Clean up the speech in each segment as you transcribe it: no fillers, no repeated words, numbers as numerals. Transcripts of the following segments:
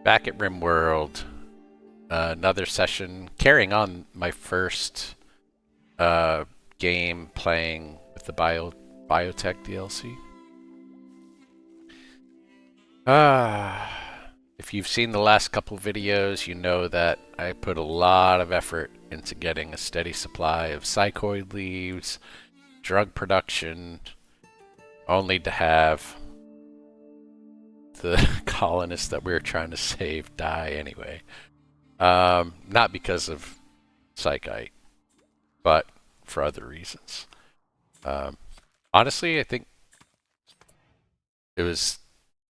Back at RimWorld, another session carrying on my first uh, game playing with the biotech DLC. If you've seen the last couple videos, you know that I put a lot of effort into getting a steady supply of psychoid leaves, drug production, only to have the colonists that we were trying to save die anyway. Not because of psychite, but for other reasons. Um, Honestly, I think it was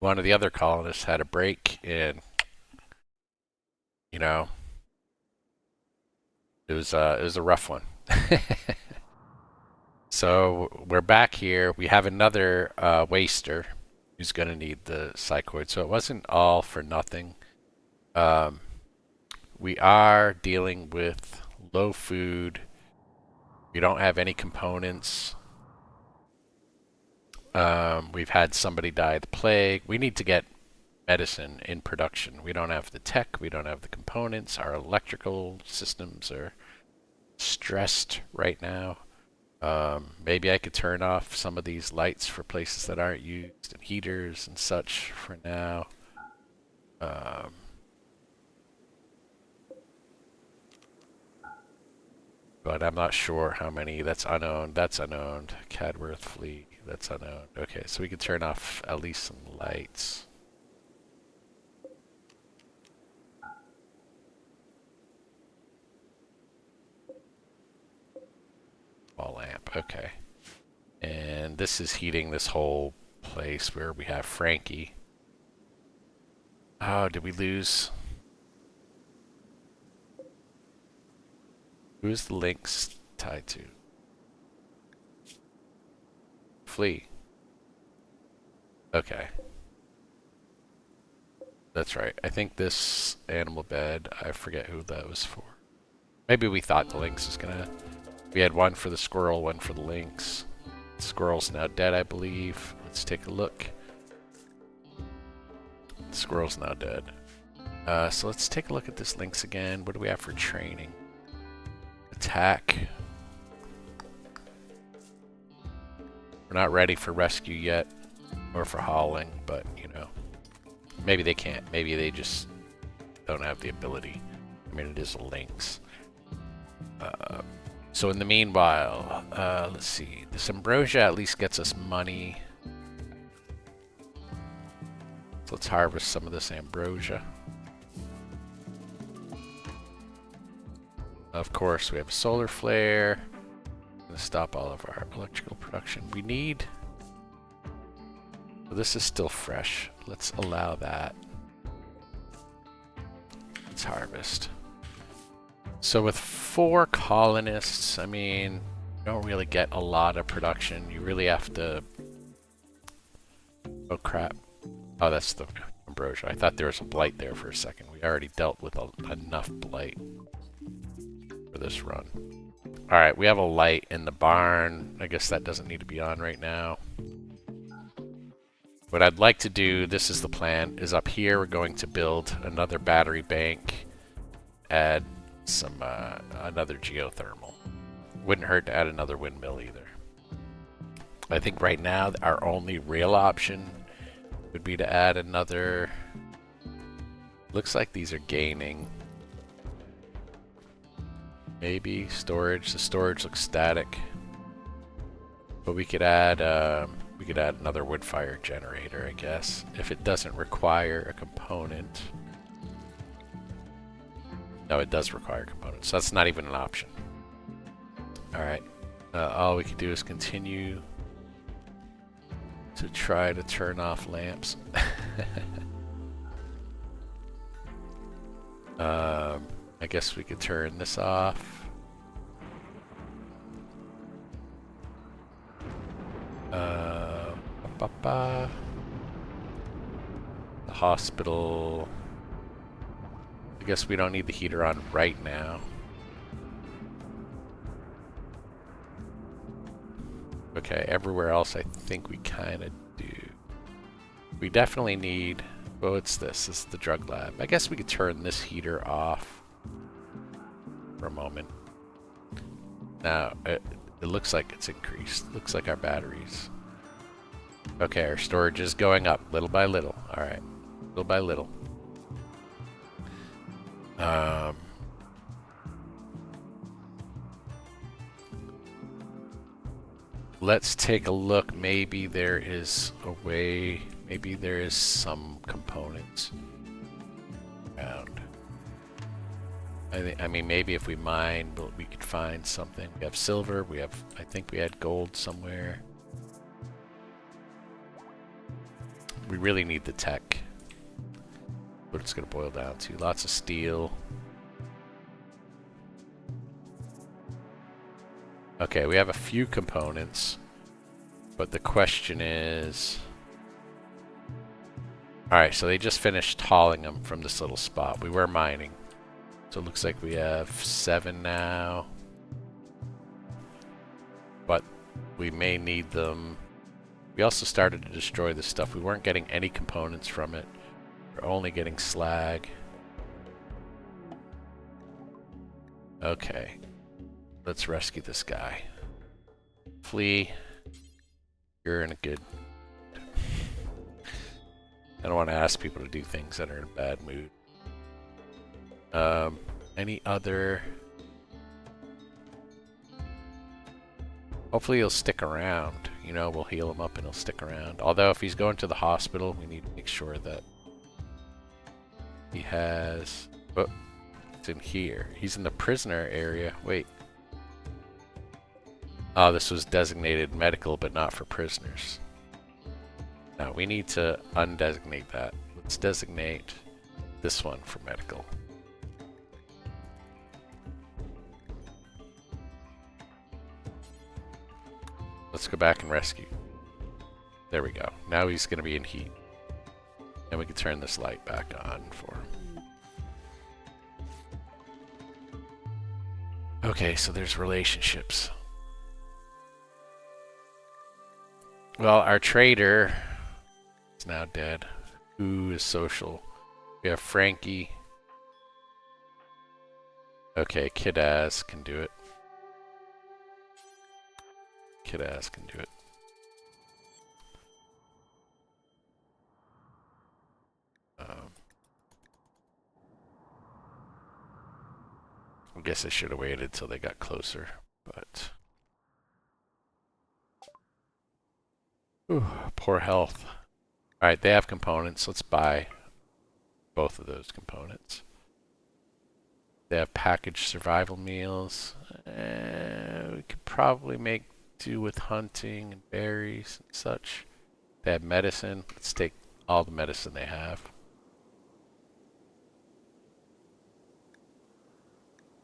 one of the other colonists had a break, and you know, it was a rough one. So we're back here. We have another waster who's going to need the psychoid. So it wasn't all for nothing. Um, we are dealing with low food. We don't have any components. We've had somebody die of the plague. We need to get medicine in production. We don't have the tech. We don't have the components. Our electrical systems are stressed right now. Maybe I could turn off some of these lights for places that aren't used and heaters and such for now. Um, but I'm not sure how many. That's unowned. That's unowned. Cadworth Fleet. That's unowned. Okay, so we can turn off at least some lights. Wall lamp. Okay. And this is heating this whole place where we have Frankie. Oh, did we lose? Who's the links tied to? Flea. Okay. That's right. I think this animal bed, I forget who that was for. Maybe we thought the lynx was gonna... We had one for the squirrel, one for the lynx. The squirrel's now dead, I believe. Let's take a look. The squirrel's now dead. So let's take a look at this lynx again. What do we have for training? Attack. We're not ready for rescue yet, or for hauling, but, you know, maybe they can't. Maybe they just don't have the ability. I mean, it is a lynx. So in the meanwhile, let's see. This ambrosia at least gets us money. So let's harvest some of this ambrosia. Of course, we have a solar flare. I'm gonna stop all of our electrical production. We need... Well, this is still fresh. Let's allow that. Let's harvest. So with 4 colonists, I mean, you don't really get a lot of production. You really have to... Oh crap. Oh, that's the ambrosia. I thought there was a blight there for a second. We already dealt with enough blight for this run. Alright, we have a light in the barn. I guess that doesn't need to be on right now. What I'd like to do, this is the plan, is up here we're going to build another battery bank, add some another geothermal. Wouldn't hurt to add another windmill either. I think right now our only real option would be to add another... Looks like these are gaining. Maybe storage. The storage looks static, but we could add another wood fire generator, I guess, if it doesn't require a component. No, it does require components, so that's not even an option. Alright, all we can do is continue to try to turn off lamps. I guess we could turn this off. The hospital. I guess we don't need the heater on right now. Okay, everywhere else I think we kind of do. We definitely need Oh, it's this. This is the drug lab. I guess we could turn this heater off for a moment. Now, it looks like it's increased. Looks like our batteries. Okay, our storage is going up little by little. All right, little by little. Let's take a look. Maybe there is a way. Maybe there is some components around. I mean, maybe if we mine, we could find something. We have silver. We have. I think we had gold somewhere. We really need the tech. What it's going to boil down to. Lots of steel. Okay, we have a few components, but the question is... Alright, so they just finished hauling them from this little spot. We were mining. So it looks like we have 7 now. But we may need them. We also started to destroy this stuff. We weren't getting any components from it. We're only getting slag. Okay. Let's rescue this guy. Flee. You're in a good... I don't want to ask people to do things that are in a bad mood. Any other... Hopefully he'll stick around. You know, we'll heal him up and he'll stick around. Although if he's going to the hospital, we need to make sure that he has... Oh, it's in here. He's in the prisoner area. Wait. Oh, this was designated medical, but not for prisoners. Now, we need to undesignate that. Let's designate this one for medical. Let's go back and rescue. There we go. Now he's going to be in heat. And we can turn this light back on for him. Okay, so there's relationships. Well, our trader is now dead. Who is social? We have Frankie. Okay, Kid Ass can do it. Kid Ass can do it. I guess I should have waited till they got closer, but... Ooh, poor health. Alright, they have components. Let's buy both of those components. They have packaged survival meals. We could probably make do with hunting and berries and such. They have medicine. Let's take all the medicine they have.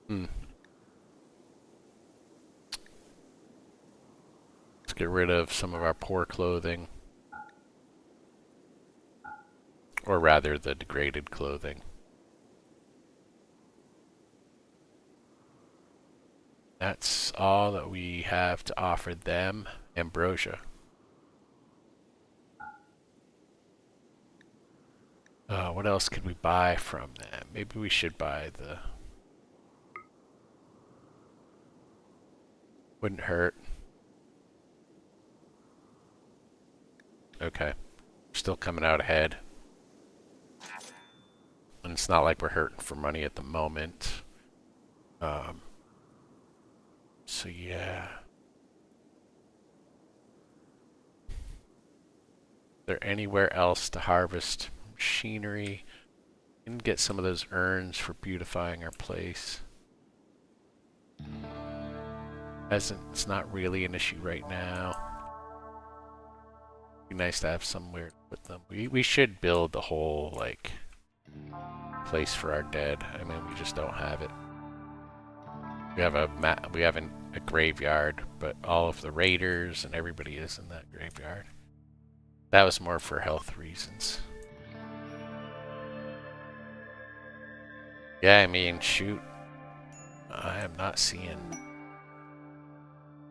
Let's get rid of some of our poor clothing. Or rather, the degraded clothing. That's all that we have to offer them. Ambrosia. What else could we buy from them? Maybe we should buy the... Wouldn't hurt. Okay. We're still coming out ahead. And it's not like we're hurting for money at the moment. So yeah. Is there anywhere else to harvest machinery? We can get some of those urns for beautifying our place. It's not really an issue right now. It'd be nice to have somewhere to put them. We should build the whole like place for our dead. I mean, we just don't have it. We have a graveyard, but all of the raiders and everybody is in that graveyard. That was more for health reasons. Yeah, I mean, shoot. I am not seeing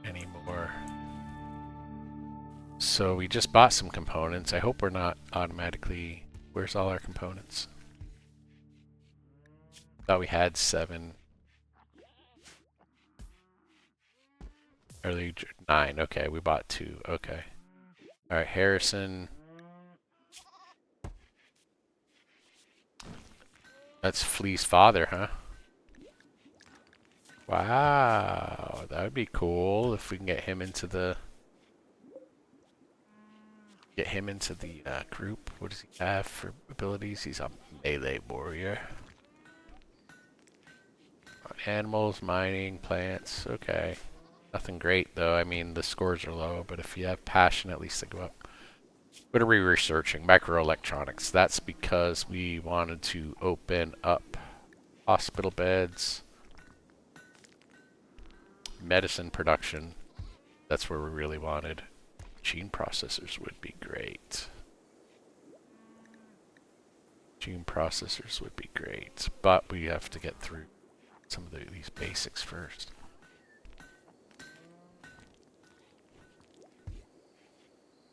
anymore. So we just bought some components. I hope we're not automatically Where's all our components? Thought we had 7. Early 9. Okay, we bought 2. Okay. All right, Harrison. That's Flea's father, huh? Wow, that would be cool if we can get him into the group. What does he have for abilities? He's a melee warrior. Animals, mining, plants. Okay. Nothing great though. I mean, the scores are low, but if you have passion, at least they go up. What are we researching? Microelectronics. That's because we wanted to open up hospital beds, medicine production. That's where we really wanted. Gene processors would be great. Gene processors would be great, but we have to get through some of these basics first.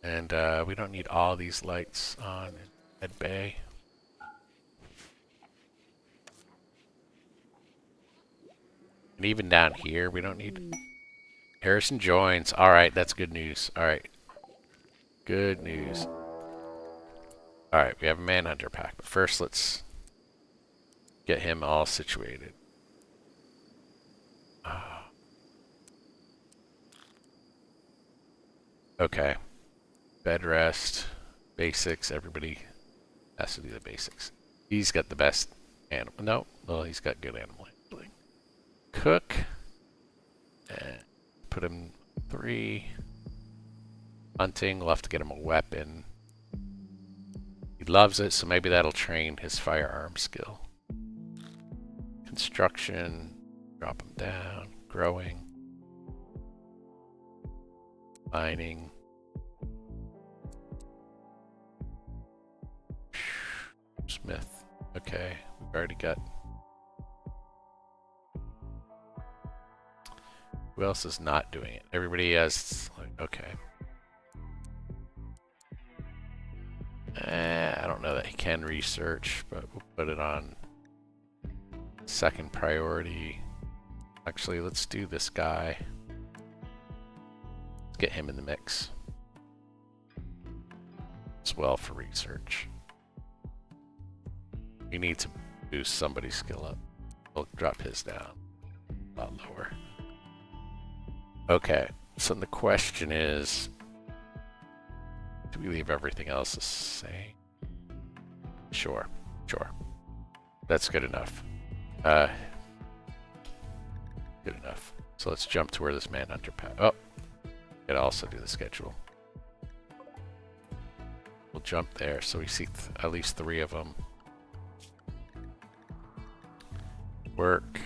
And we don't need all these lights on Med Bay. And even down here, we don't need... Harrison joins. Alright, that's good news. Alright. Good news. Alright, we have a Manhunter pack. But first, let's get him all situated. Okay. Bed rest. Basics. Everybody has to do the basics. He's got the best animal. No, well, he's got good animal handling. Cook. And put him 3. Hunting. We'll have to get him a weapon. He loves it, so maybe that'll train his firearm skill. Construction. Drop him down. Growing. Mining. Smith. Okay, we've already got... Who else is not doing it? Everybody has... Okay. I don't know that he can research, but we'll put it on second priority. Actually, let's do this guy. Let's get him in the mix as well for research. We need to boost somebody's skill up. We'll drop his down a lot lower. Okay, so the question is, do we leave everything else the same? Sure, sure. That's good enough. Good enough. So let's jump to where this Manhunter pack. Oh, gotta also do the schedule. We'll jump there so we see at least 3 of them. Work.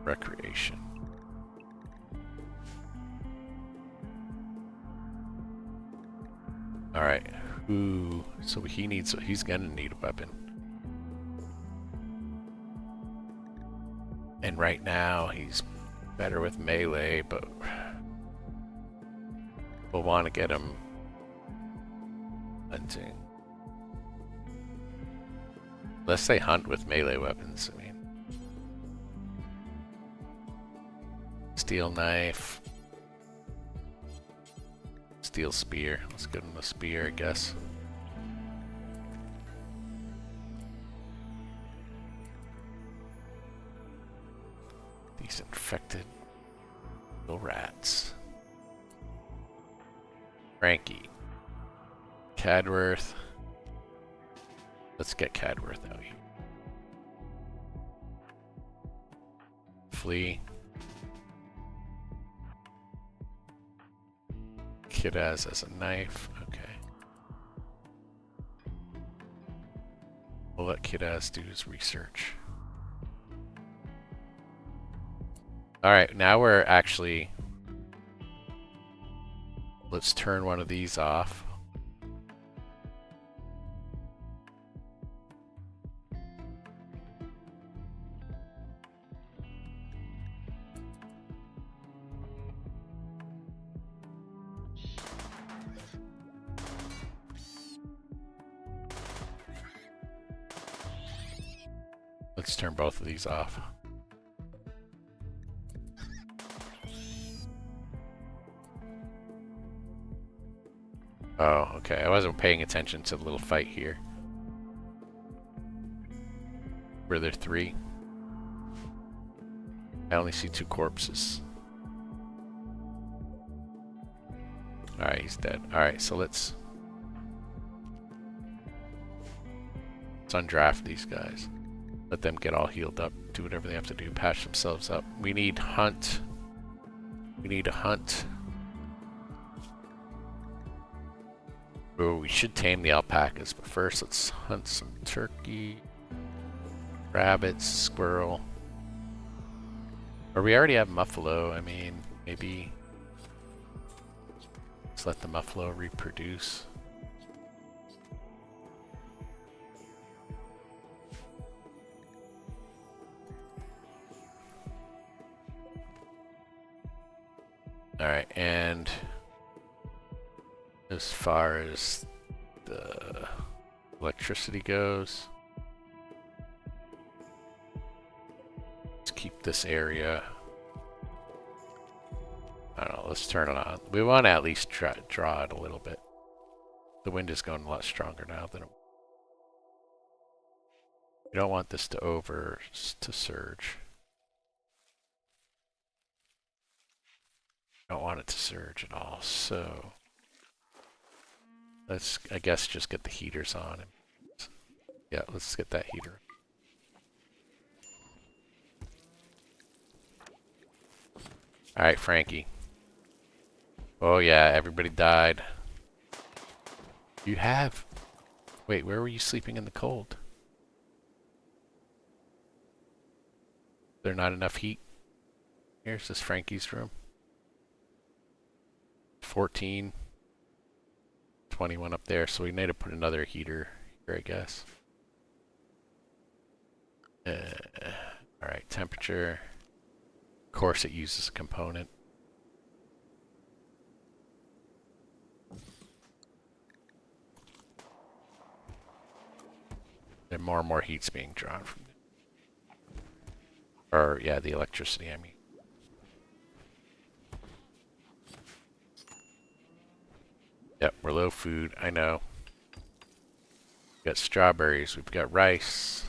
Recreation. Alright, who... So he's gonna need a weapon. And right now, he's better with melee, but... We'll want to get him... hunting. Unless they hunt with melee weapons, I mean... Steel knife. Steel spear. Let's get him the spear, I guess. These infected little rats. Frankie. Cadworth. Let's get Cadworth out here. Flea. Kidaz as a knife. Okay. We'll let Kidaz do his research. Alright, now we're actually... Let's turn one of these off. Let's turn both of these off. Oh, okay. I wasn't paying attention to the little fight here. Were there 3? I only see 2 corpses. Alright, he's dead. Alright, so let's undraft these guys. Let them get all healed up. Do whatever they have to do. Patch themselves up. We need hunt. We need a hunt. Oh, we should tame the alpacas, but first let's hunt some turkey, rabbits, squirrel. Or we already have muffalo. I mean, maybe let's let the muffalo reproduce. Alright, and as far as the electricity goes, let's keep this area. I don't know, let's turn it on. We want to at least draw it a little bit. The wind is going a lot stronger now than it. We don't want this to surge. Don't want it to surge at all, so let's, I guess, just get the heaters on. Yeah, let's get that heater. Alright, Frankie. Oh yeah, everybody died. You have... Wait, where were you sleeping in the cold? Is there not enough heat? Here's this Frankie's room. 14, 21 up there, so we need to put another heater here, I guess. Alright, temperature. Of course it uses a component. And more heat's being drawn from it. Or, yeah, the electricity, I mean. Yep, we're low food, I know. We've got strawberries, we've got rice.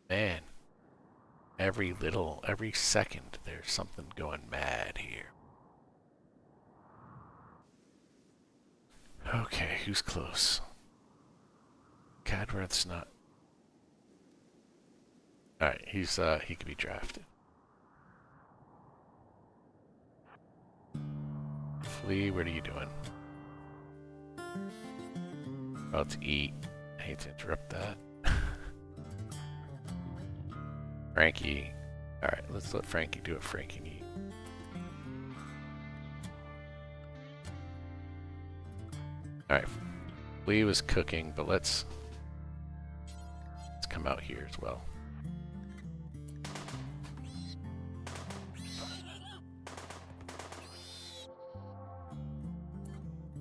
Man, every second there's something going mad here. Okay, who's close? Cadworth's not. Alright, he could be drafted. Flea, what are you doing? About to eat. I hate to interrupt that. Frankie. Alright, let's let Frankie do what Frankie needs. Alright, Flea was cooking, but let's come out here as well.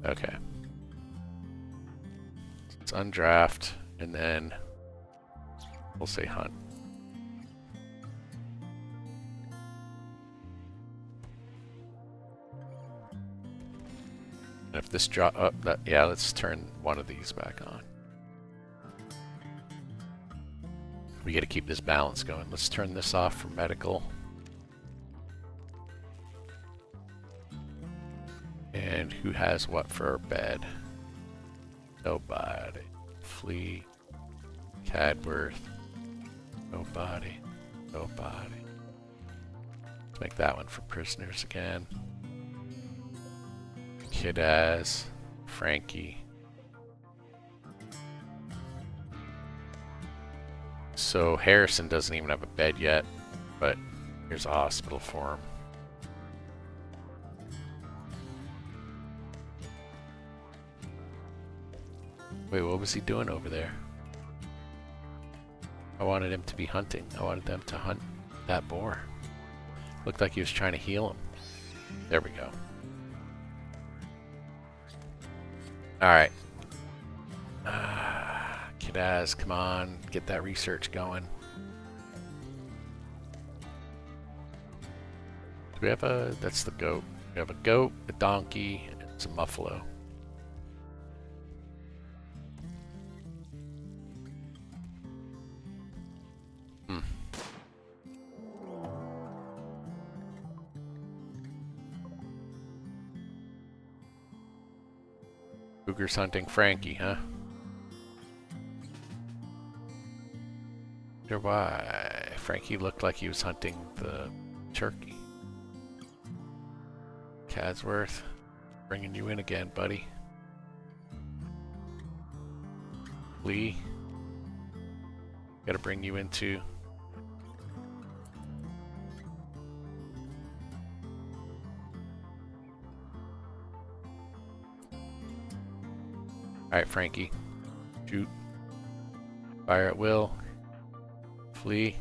Okay. Let's undraft, and then we'll say hunt. And if this drop up, yeah, let's turn one of these back on. We gotta keep this balance going. Let's turn this off for medical. And who has what for our bed? Nobody. Flea. Cadworth. Nobody. Nobody. Let's make that one for prisoners again. Kidaz. Frankie. So Harrison doesn't even have a bed yet, but here's a hospital for him. Wait, what was he doing over there? I wanted him to be hunting. I wanted them to hunt that boar. Looked like he was trying to heal him. There we go. Alright. it as. Come on, get that research going. Do we have a... That's the goat. We have a goat, a donkey, and some buffalo. Cougar's hunting Frankie, huh? Wonder why. Frankie looked like he was hunting the turkey. Cadsworth, bringing you in again, buddy. Lee, gotta bring you into... Alright, Frankie. Shoot. Fire at will. Flee.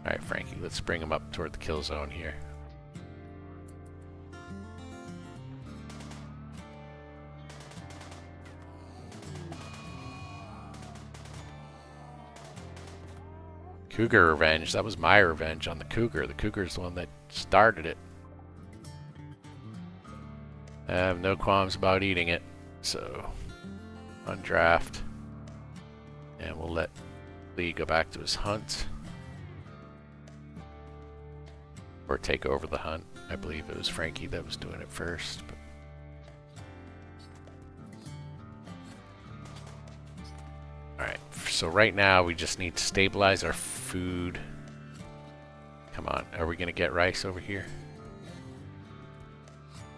Alright, Frankie, let's bring him up toward the kill zone here. Cougar revenge. That was my revenge on the cougar. The cougar's the one that started it. I have no qualms about eating it. So, undraft. And we'll let Lee go back to his hunt. Or take over the hunt. I believe it was Frankie that was doing it first. But alright, so right now we just need to stabilize our food. Come on, are we going to get rice over here?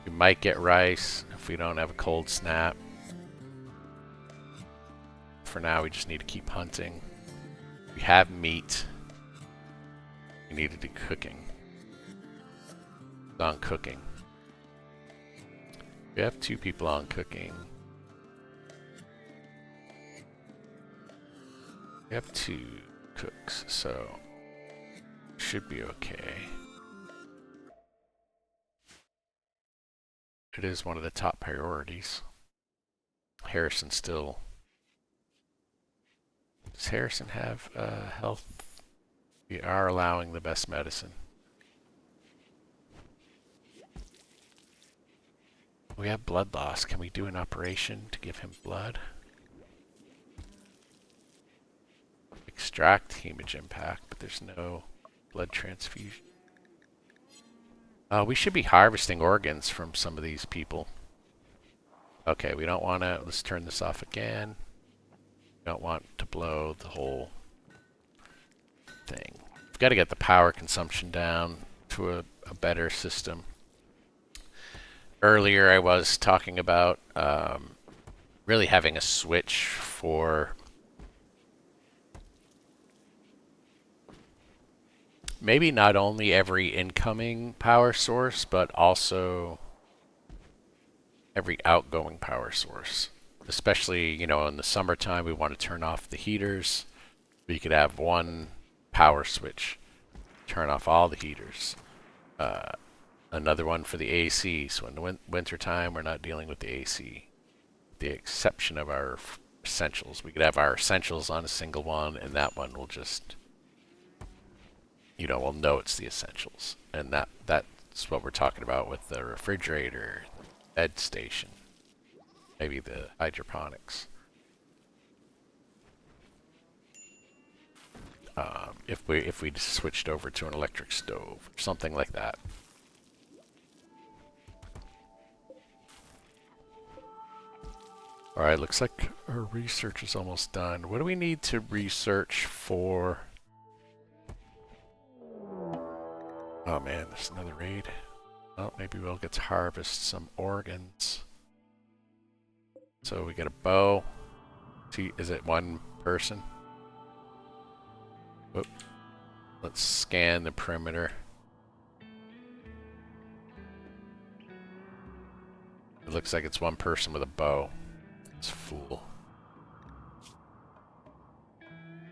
We might get rice if we don't have a cold snap. For now, we just need to keep hunting. We have meat. We need to do cooking. On cooking. We have 2 people on cooking. We have 2 cooks, so should be okay. It is one of the top priorities. Harrison still... Does Harrison have health? We are allowing the best medicine. We have blood loss. Can we do an operation to give him blood? Extract hemogen pack, but there's no blood transfusion. We should be harvesting organs from some of these people. Okay, we don't want to... Let's turn this off again. We don't want to blow the whole thing. We've got to get the power consumption down to a better system. Earlier I was talking about really having a switch for maybe not only every incoming power source, but also every outgoing power source. Especially, you know, in the summertime, we want to turn off the heaters. We could have one power switch, turn off all the heaters. Another one for the AC, so in the winter time, we're not dealing with the AC. The exception of our essentials. We could have our essentials on a single one, and that one will just... You know, we'll know it's the essentials. And that's what we're talking about with the refrigerator, bed station, maybe the hydroponics. If we switched over to an electric stove, or something like that. Alright, looks like our research is almost done. What do we need to research for? Oh man, there's another raid. Oh, maybe we'll get to harvest some organs. So we get a bow. See, is it one person? Whoop. Let's scan the perimeter. It looks like it's one person with a bow. It's a fool.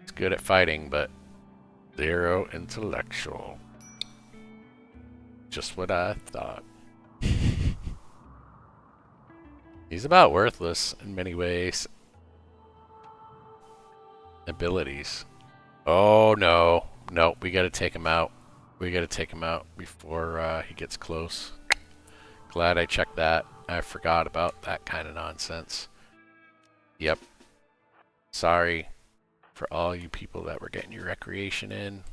It's good at fighting, but zero intellectual. Just what I thought. He's about worthless in many ways. Abilities. Oh no. No, we gotta take him out. We gotta take him out before he gets close. Glad I checked that. I forgot about that kind of nonsense. Yep. Sorry for all you people that were getting your recreation in.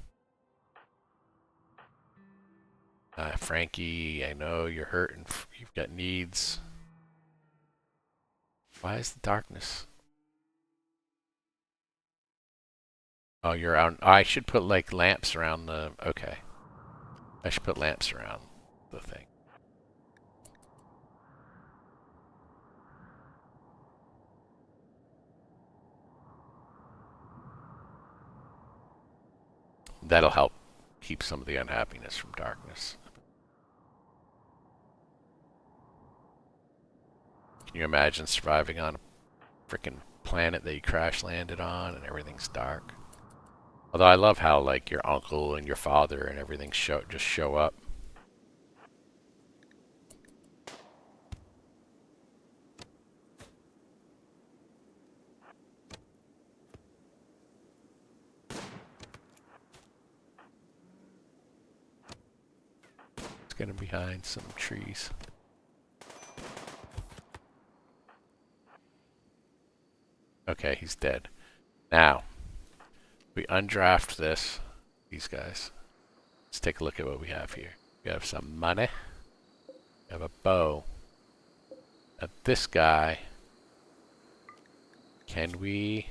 Frankie, I know you're hurt and you've got needs. Why is the darkness? Oh, you're out. Oh, I should put like lamps around the. Okay. I should put lamps around the thing. That'll help keep some of the unhappiness from darkness. Can you imagine surviving on a freaking planet that you crash landed on and everything's dark? Although I love how like your uncle and your father and everything just show up. It's getting behind some trees. Okay, he's dead. Now, we undraft these guys. Let's take a look at what we have here. We have some money. We have a bow. Now this guy, can we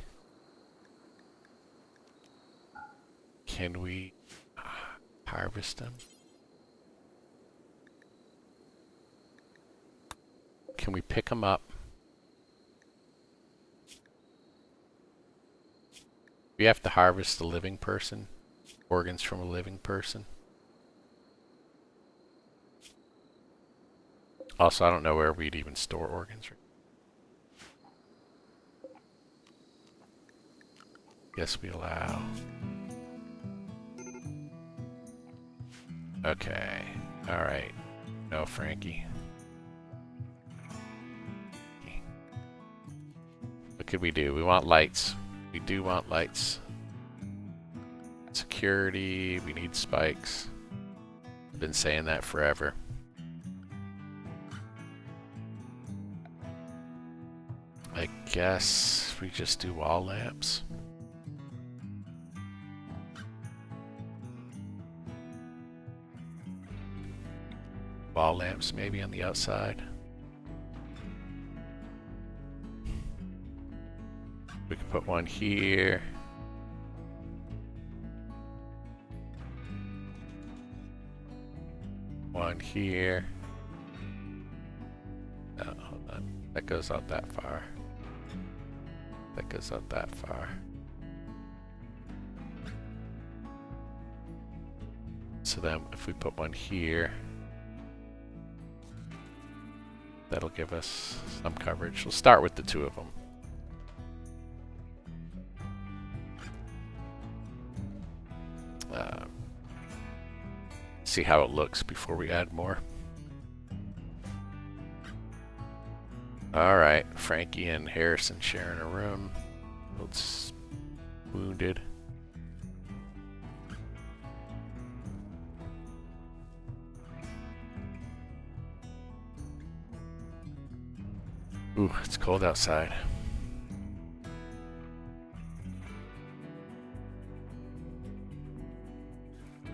harvest him? Can we pick him up? We have to harvest a living person, organs from a living person. Also, I don't know where we'd even store organs. Guess we allow. Okay. Alright. No, Frankie. What could we do? We want lights. We do want lights. Security. We need spikes. I've been saying that forever. I guess we just do wall lamps. Wall lamps maybe on the outside. We could put one here. One here. No, hold on. That goes out that far. That goes out that far. So then if we put one here, that'll give us some coverage. We'll start with the two of them. See how it looks before we add more. Alright, Frankie and Harrison sharing a room. Both wounded. Ooh, it's cold outside.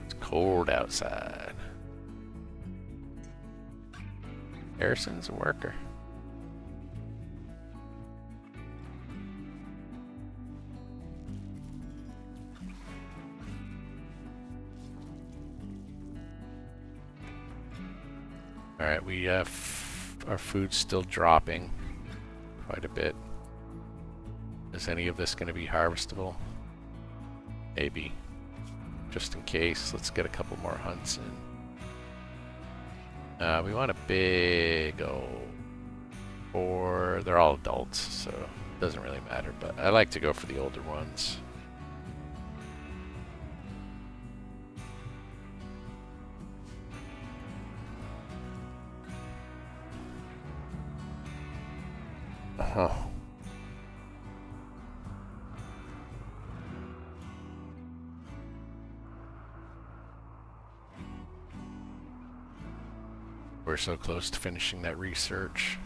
It's cold outside. Harrison's a worker. Alright, we have our food still dropping quite a bit. Is any of this going to be harvestable? Maybe. Just in case, let's get a couple more hunts in. We want a big old four. They're all adults, so it doesn't really matter, but I like to go for the older ones. Huh. We're so close to finishing that research.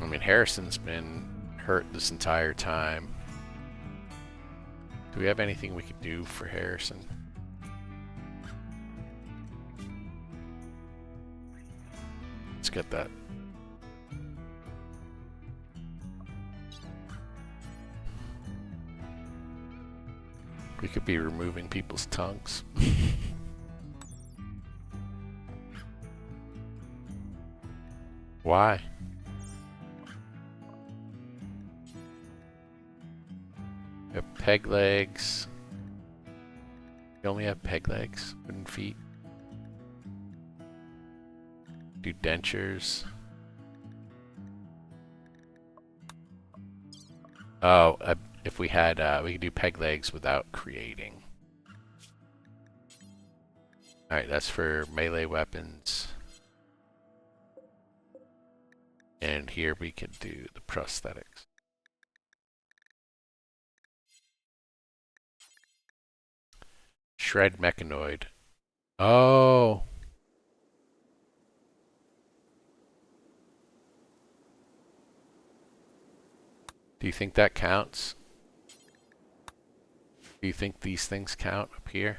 I mean, Harrison's been hurt this entire time. Do we have anything we could do for Harrison? Let's get that. We could be removing people's tongues. Why? We have peg legs. We only have peg legs, wooden feet. Do dentures. Oh, if we had, we could do peg legs without creating. Alright, that's for melee weapons. And here we could do the prosthetics. Shred mechanoid. Oh. Do you think that counts? Do you think these things count up here?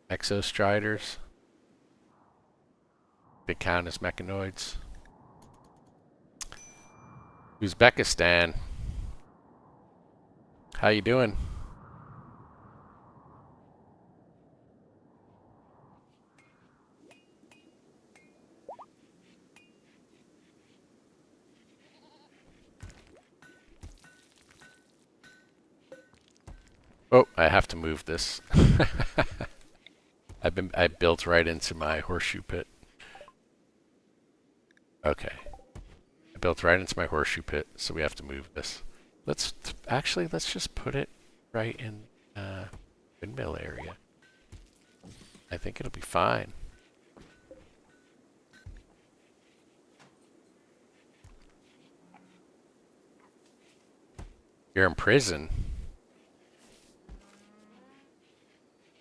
Exostriders? They count as mechanoids. Uzbekistan. How you doing? Oh, I have to move this. I built right into my horseshoe pit. Okay. I built right into my horseshoe pit, so we have to move this. Let's just put it right in windmill area. I think it'll be fine. You're in prison.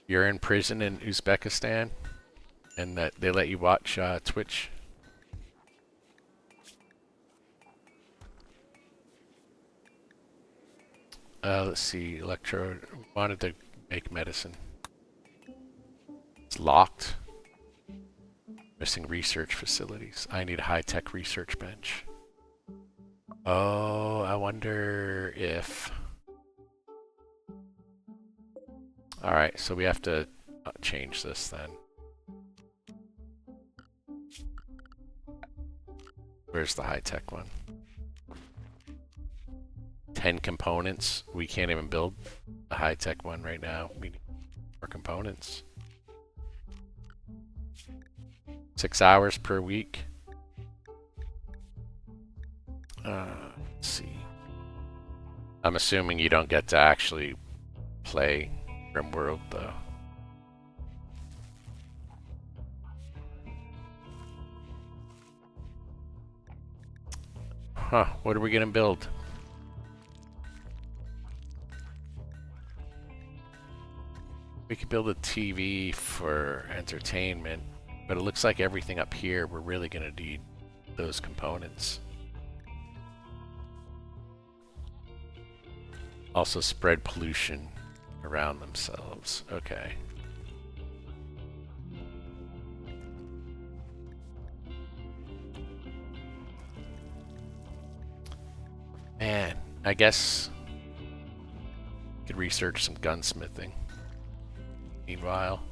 You're in prison in Uzbekistan, and that they let you watch Twitch. Let's see. Electrode wanted to make medicine. It's locked. Missing research facilities. I need a high-tech research bench. Oh, I wonder if... Alright, so we have to change this then. Where's the high-tech one? 10 components. We can't even build a high-tech one right now. We need more components. 6 hours per week. Let's see. I'm assuming you don't get to actually play RimWorld though. Huh, what are we gonna build? We could build a TV for entertainment, but it looks like everything up here, we're really gonna need those components. Also spread pollution around themselves. Okay. Man, I guess we could research some gunsmithing. Meanwhile,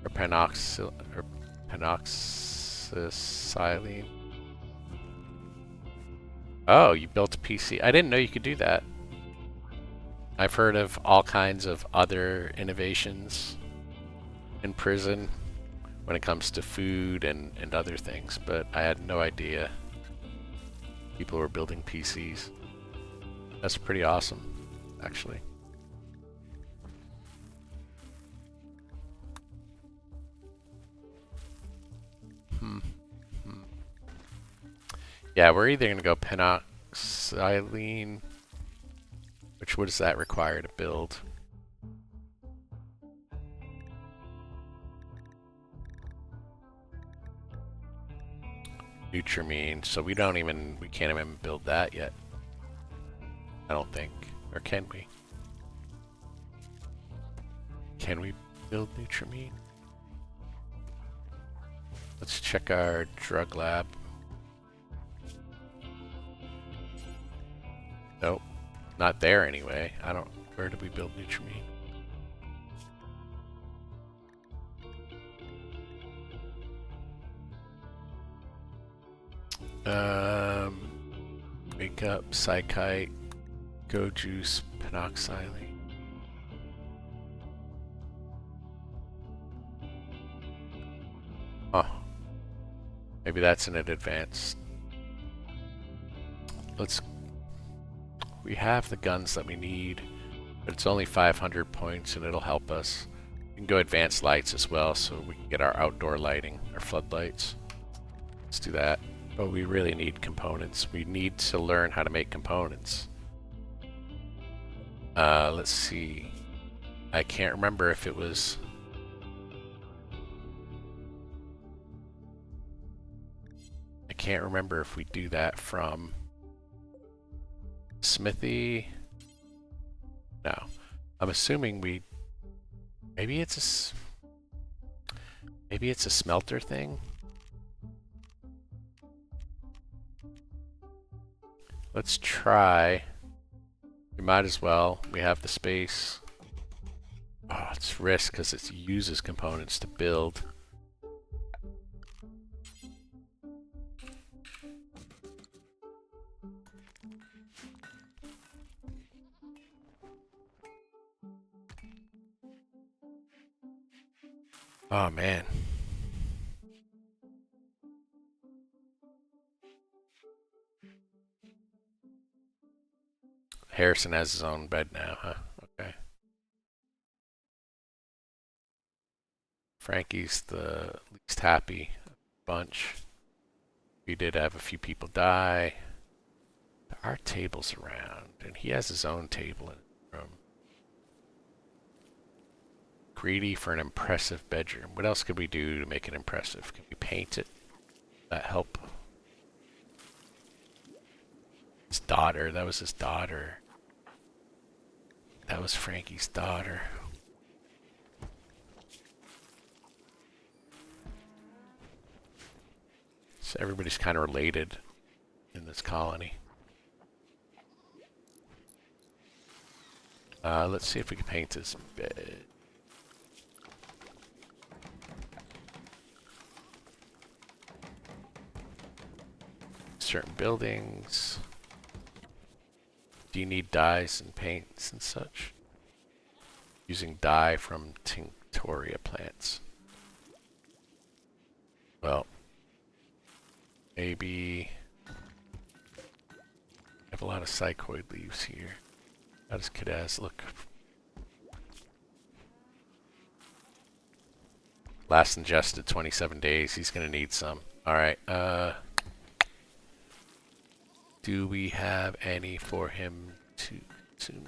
or penoxysilene. Oh, you built a PC. I didn't know you could do that. I've heard of all kinds of other innovations in prison when it comes to food and other things, but I had no idea people were building PCs. That's pretty awesome, actually. Yeah, we're either going to go penoxylene, which what does that require to build? Nutramine, so we can't even build that yet. I don't think. Or can we? Can we build Nutramine? Let's check our drug lab. Nope. Not there anyway. Where did we build Nutramine? Wake up, Psychite, Go Juice, Penoxylene. Oh. Maybe that's in an advanced. We have the guns that we need, but it's only 500 points and it'll help us. We can go advanced lights as well so we can get our outdoor lighting, our floodlights. Let's do that. But we really need components. We need to learn how to make components. Let's see. I can't remember if it was... I can't remember if we do that from Smithy. No. I'm assuming we... Maybe it's a smelter thing? Let's try. We might as well. We have the space. Oh, it's risk because it uses components to build. Oh man. Harrison has his own bed now, huh? Okay. Frankie's the least happy bunch. We did have a few people die. There are tables around, and he has his own table in his room. Greedy for an impressive bedroom. What else could we do to make it impressive? Can we paint it? That help? His daughter. That was his daughter. That was Frankie's daughter. So everybody's kind of related in this colony. Let's see if we can paint this bed. Certain buildings. Do you need dyes and paints and such? Using dye from tinctoria plants. Well, maybe I have a lot of psychoid leaves here. How does Kadaz look? Last ingested 27 days. He's gonna need some. Alright, do we have any for him to consume?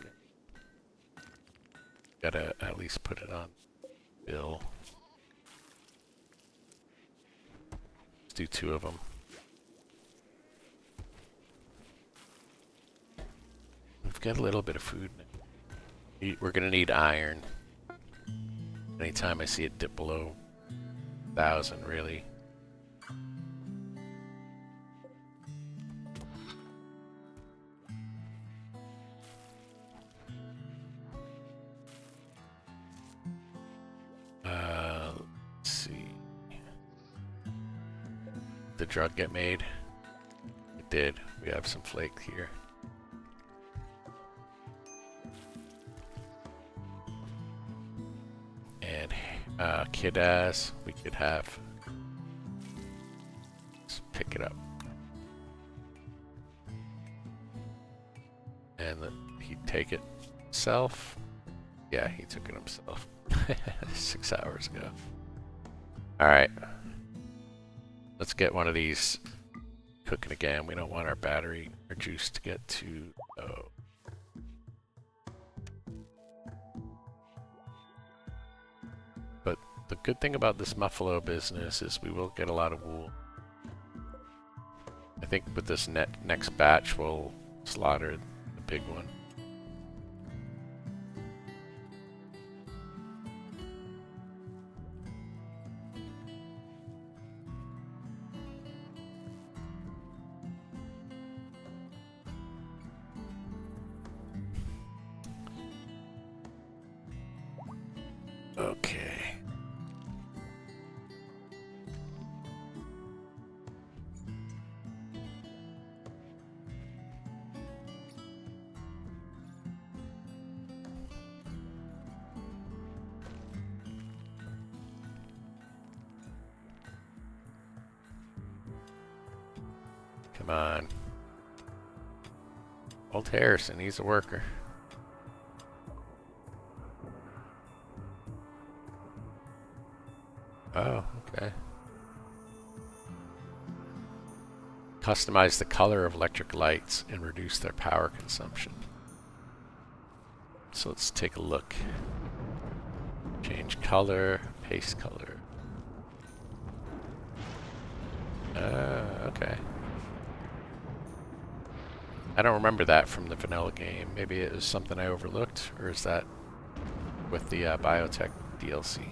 Gotta at least put it on bill. Let's do 2 of them. We've got a little bit of food. We're gonna need iron. Anytime I see it dip below 1,000, really. Let's see. Did the drug get made? It did. We have some flake here. And Kid-Ass, we could have. Let's pick it up. And he'd take it himself. Yeah, he took it himself 6 hours ago. Alright. Let's get one of these cooking again. We don't want our battery or juice to get too low. But the good thing about this muffalo business is we will get a lot of wool. I think with this next batch we'll slaughter the big one. Okay. Come on. Old Harrison, he's a worker. Oh, okay. Customize the color of electric lights and reduce their power consumption. So let's take a look. Change color, paste color. Okay. I don't remember that from the vanilla game. Maybe it was something I overlooked, or is that with the biotech DLC?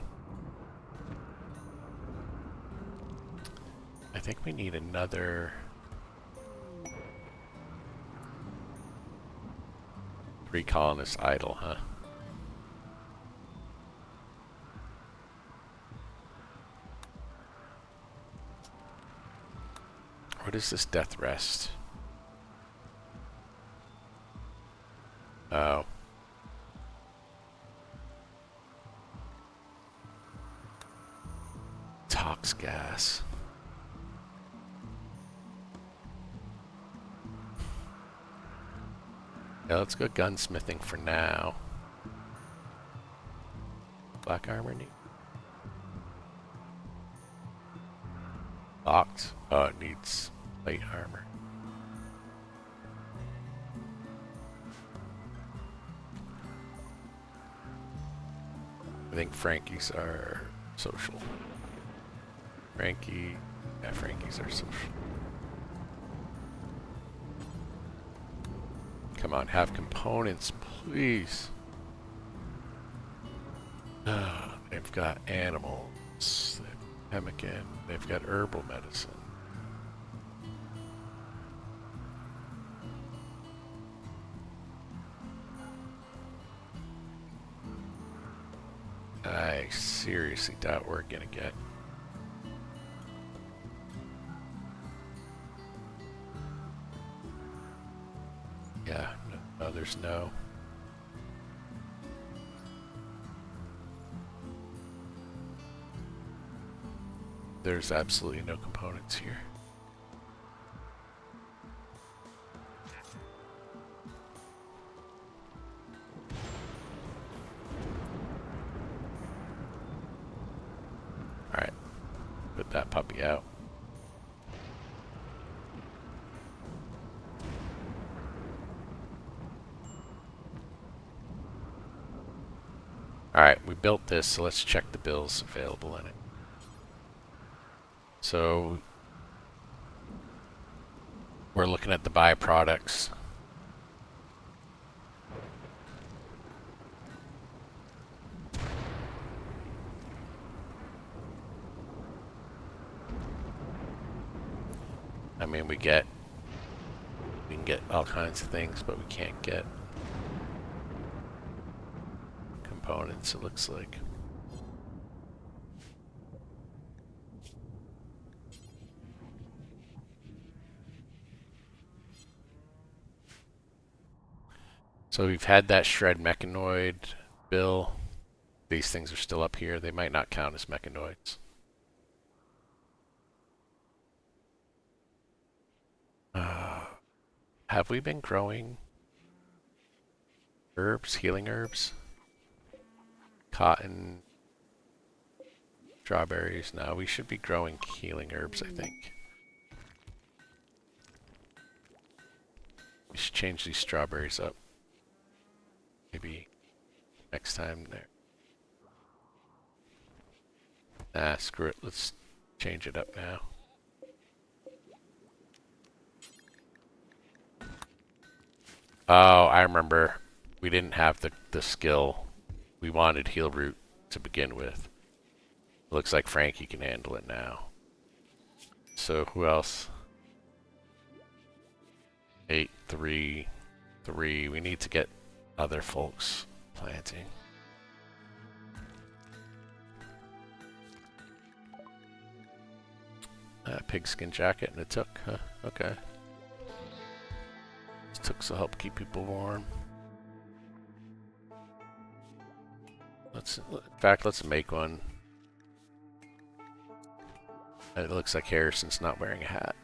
I think we need another 3 colonists idle, huh? What is this death rest? Oh. Tox gas. Yeah, let's go gunsmithing for now. Black armor need. Locked. Oh, it needs light armor. I think Frankie's are social. Frankie's are social. Come on, have components, please. They've got animals, they've pemmican, they've got herbal medicine. I seriously doubt we're gonna get. Yeah, no, there's no. There's absolutely no components here. Alright, put that puppy out. Alright, we built this, so let's check the bills available in it. So we're looking at the byproducts. I mean, we can get all kinds of things, but we can't get components, it looks like. So we've had that shred mechanoid bill. These things are still up here. They might not count as mechanoids. Have we been growing Herbs, healing herbs. Cotton. Strawberries. No, we should be growing healing herbs, I think. We should change these strawberries up. Maybe next time there. Nah, screw it. Let's change it up now. Oh, I remember. We didn't have the skill. We wanted heal root to begin with. Looks like Frankie can handle it now. So who else? 8, 3, 3. We need to get other folks planting. Pigskin jacket and a took, huh? Okay. These tooks will help keep people warm. In fact, let's make one. It looks like Harrison's not wearing a hat.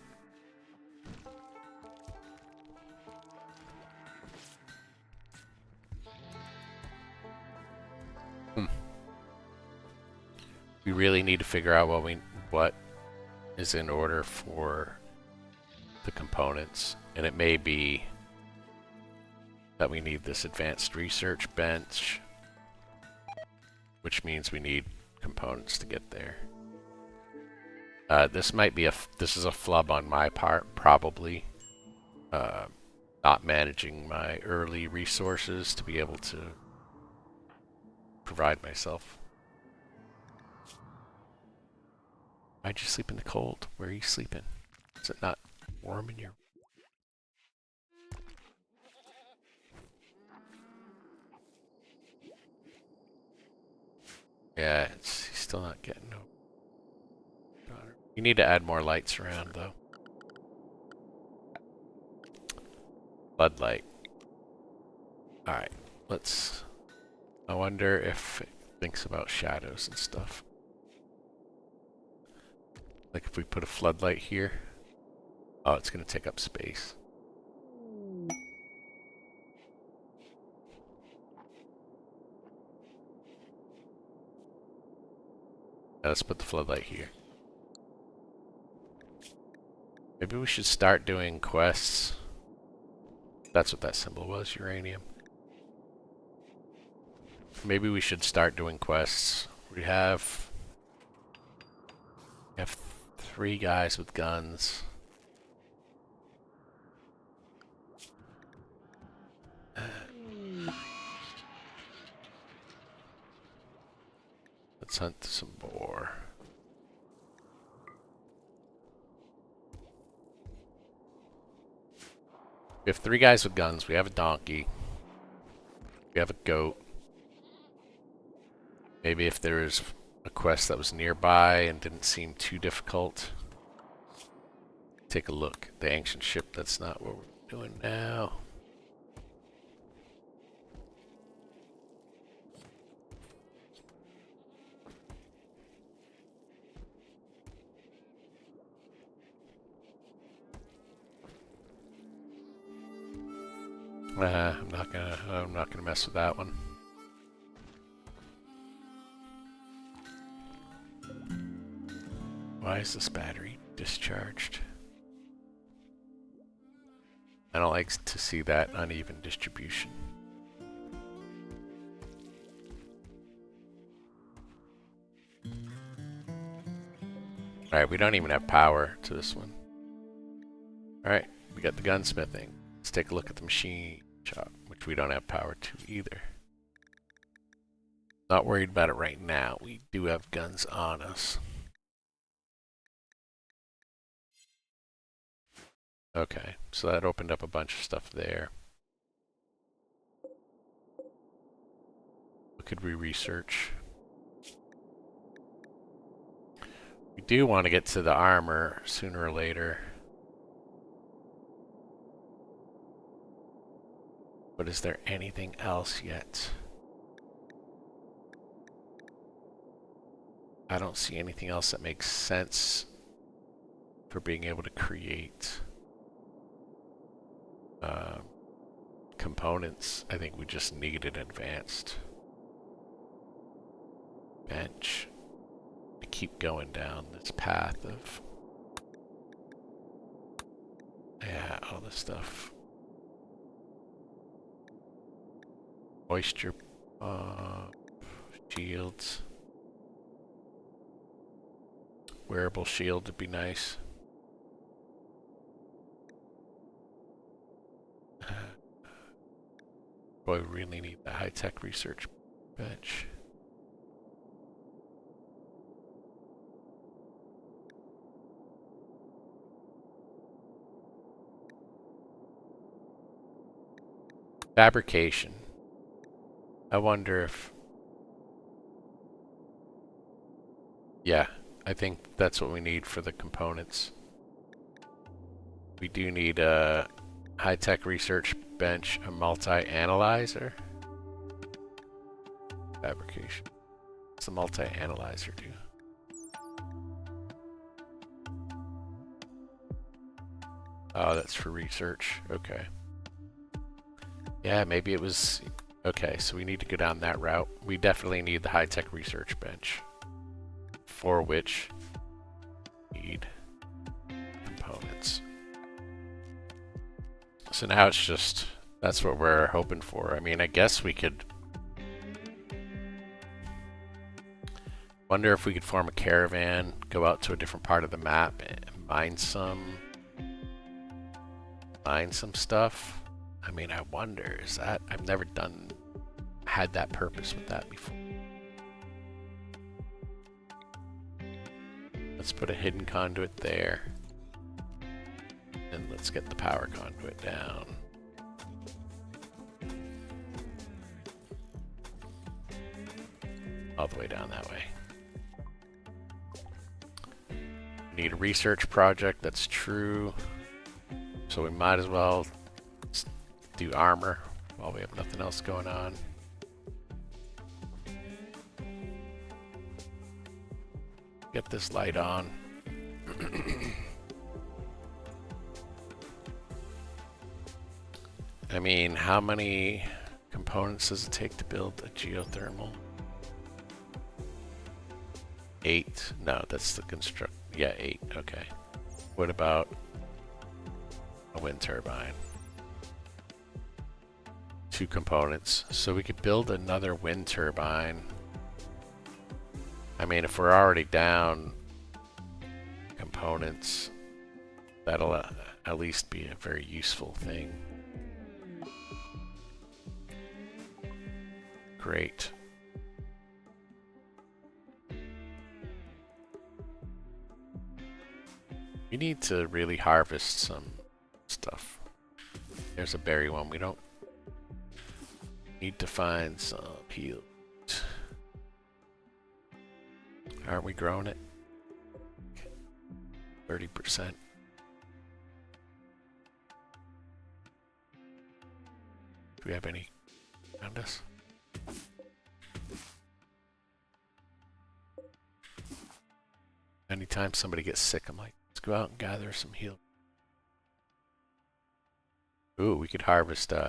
We really need to figure out what is in order for the components, and it may be that we need this advanced research bench, which means we need components to get there. This is a flub on my part, probably. Not managing my early resources to be able to provide myself. Why'd you sleep in the cold? Where are you sleeping? Is it not warm in your... Yeah, he's still not getting no... You need to add more lights around, though. Floodlight. Alright, let's... I wonder if it thinks about shadows and stuff. Like if we put a floodlight here. Oh, it's going to take up space. Now let's put the floodlight here. Maybe we should start doing quests. That's what that symbol was, uranium. Maybe we should start doing quests. We have 3 guys with guns. Let's hunt some boar. We have 3 guys with guns. We have a donkey. We have a goat. Maybe if there's a quest that was nearby and didn't seem too difficult. Take a look. The ancient ship, that's not what we're doing now. I'm not gonna mess with that one. Why is this battery discharged? I don't like to see that uneven distribution. Alright, we don't even have power to this one. Alright, we got the gunsmithing. Let's take a look at the machine shop, which we don't have power to either. Not worried about it right now. We do have guns on us. Okay, so that opened up a bunch of stuff there. What could we research? We do want to get to the armor sooner or later. But is there anything else yet? I don't see anything else that makes sense for being able to create components. I think we just need an advanced bench to keep going down this path of, yeah, all this stuff. Moisture shields. Wearable shield would be nice. Boy, we really need the high-tech research bench. Fabrication. I wonder if... Yeah, I think that's what we need for the components. We do need a high-tech research bench, a multi-analyzer. Fabrication. What's the multi-analyzer do? Oh, that's for research. Okay. Yeah, maybe it was... Okay, so we need to go down that route. We definitely need the high-tech research bench, for which we need components. So now it's just... That's what we're hoping for. I mean, I guess we could... Wonder if we could form a caravan, go out to a different part of the map, and mine some stuff. I mean, I wonder, is that... I've never had that purpose with that before. Let's put a hidden conduit there. And let's get the power conduit down. All the way down that way. Need a research project, that's true. So we might as well do armor while we have nothing else going on. Get this light on. I mean, how many components does it take to build a geothermal? 8. No, that's the construct. Yeah, 8. Okay. What about a wind turbine? 2 components. So we could build another wind turbine. I mean, if we're already down components, that'll at least be a very useful thing. Great. We need to really harvest some stuff. There's a berry one. We don't need to find some peeled. Aren't we growing it? 30%. Do we have any around us? Anytime somebody gets sick, I'm like, let's go out and gather some heal. Ooh, we could harvest some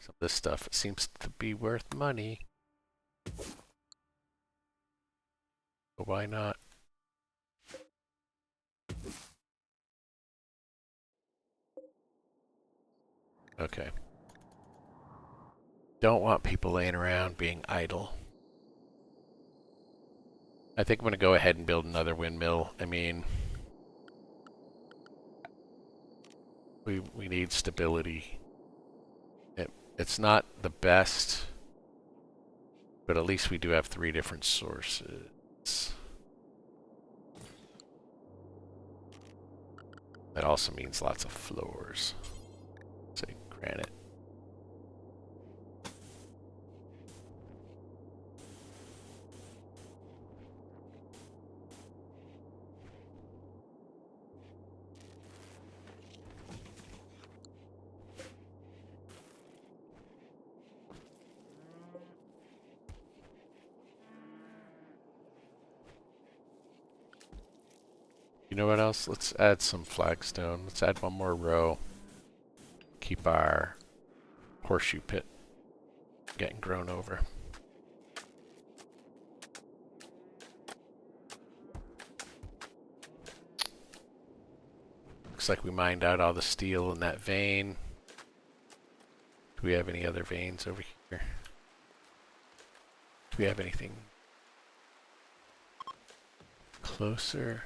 of this stuff. It seems to be worth money. But why not? Okay. Don't want people laying around being idle. I think I'm going to go ahead and build another windmill. I mean, we need stability. It's not the best, but at least we do have 3 different sources. That also means lots of floors. Say granite. You know what else? Let's add some flagstone. Let's add one more row. keep our horseshoe pit getting grown over. Looks like we mined out all the steel in that vein. Do we have any other veins over here? Do we have anything closer?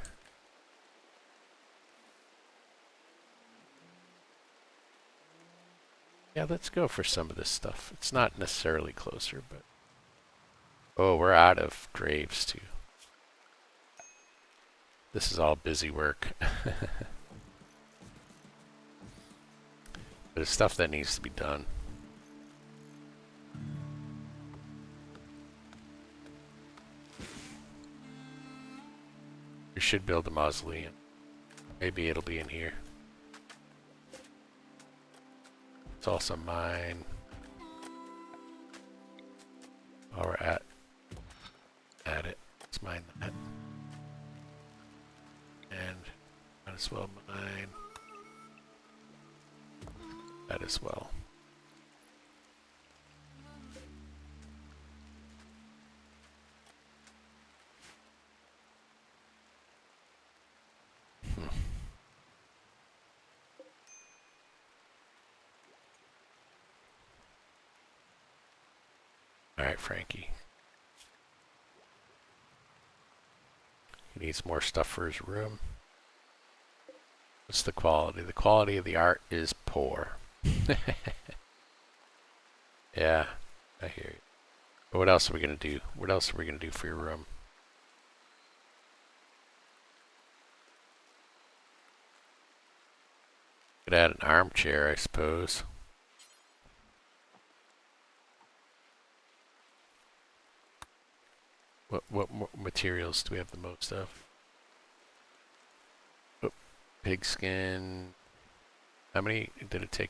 Yeah, let's go for some of this stuff. It's not necessarily closer, but... Oh, we're out of graves, too. This is all busy work. But it's stuff that needs to be done. We should build a mausoleum. Maybe it'll be in here. It's also mine. While we're at it, let's mine that. And might as well mine that as well. Alright, Frankie. He needs more stuff for his room. What's the quality? The quality of the art is poor. Yeah, I hear you. But what else are we gonna do? What else are we gonna do for your room? Could add an armchair, I suppose. What materials do we have the most of? Oh, pigskin. How many did it take?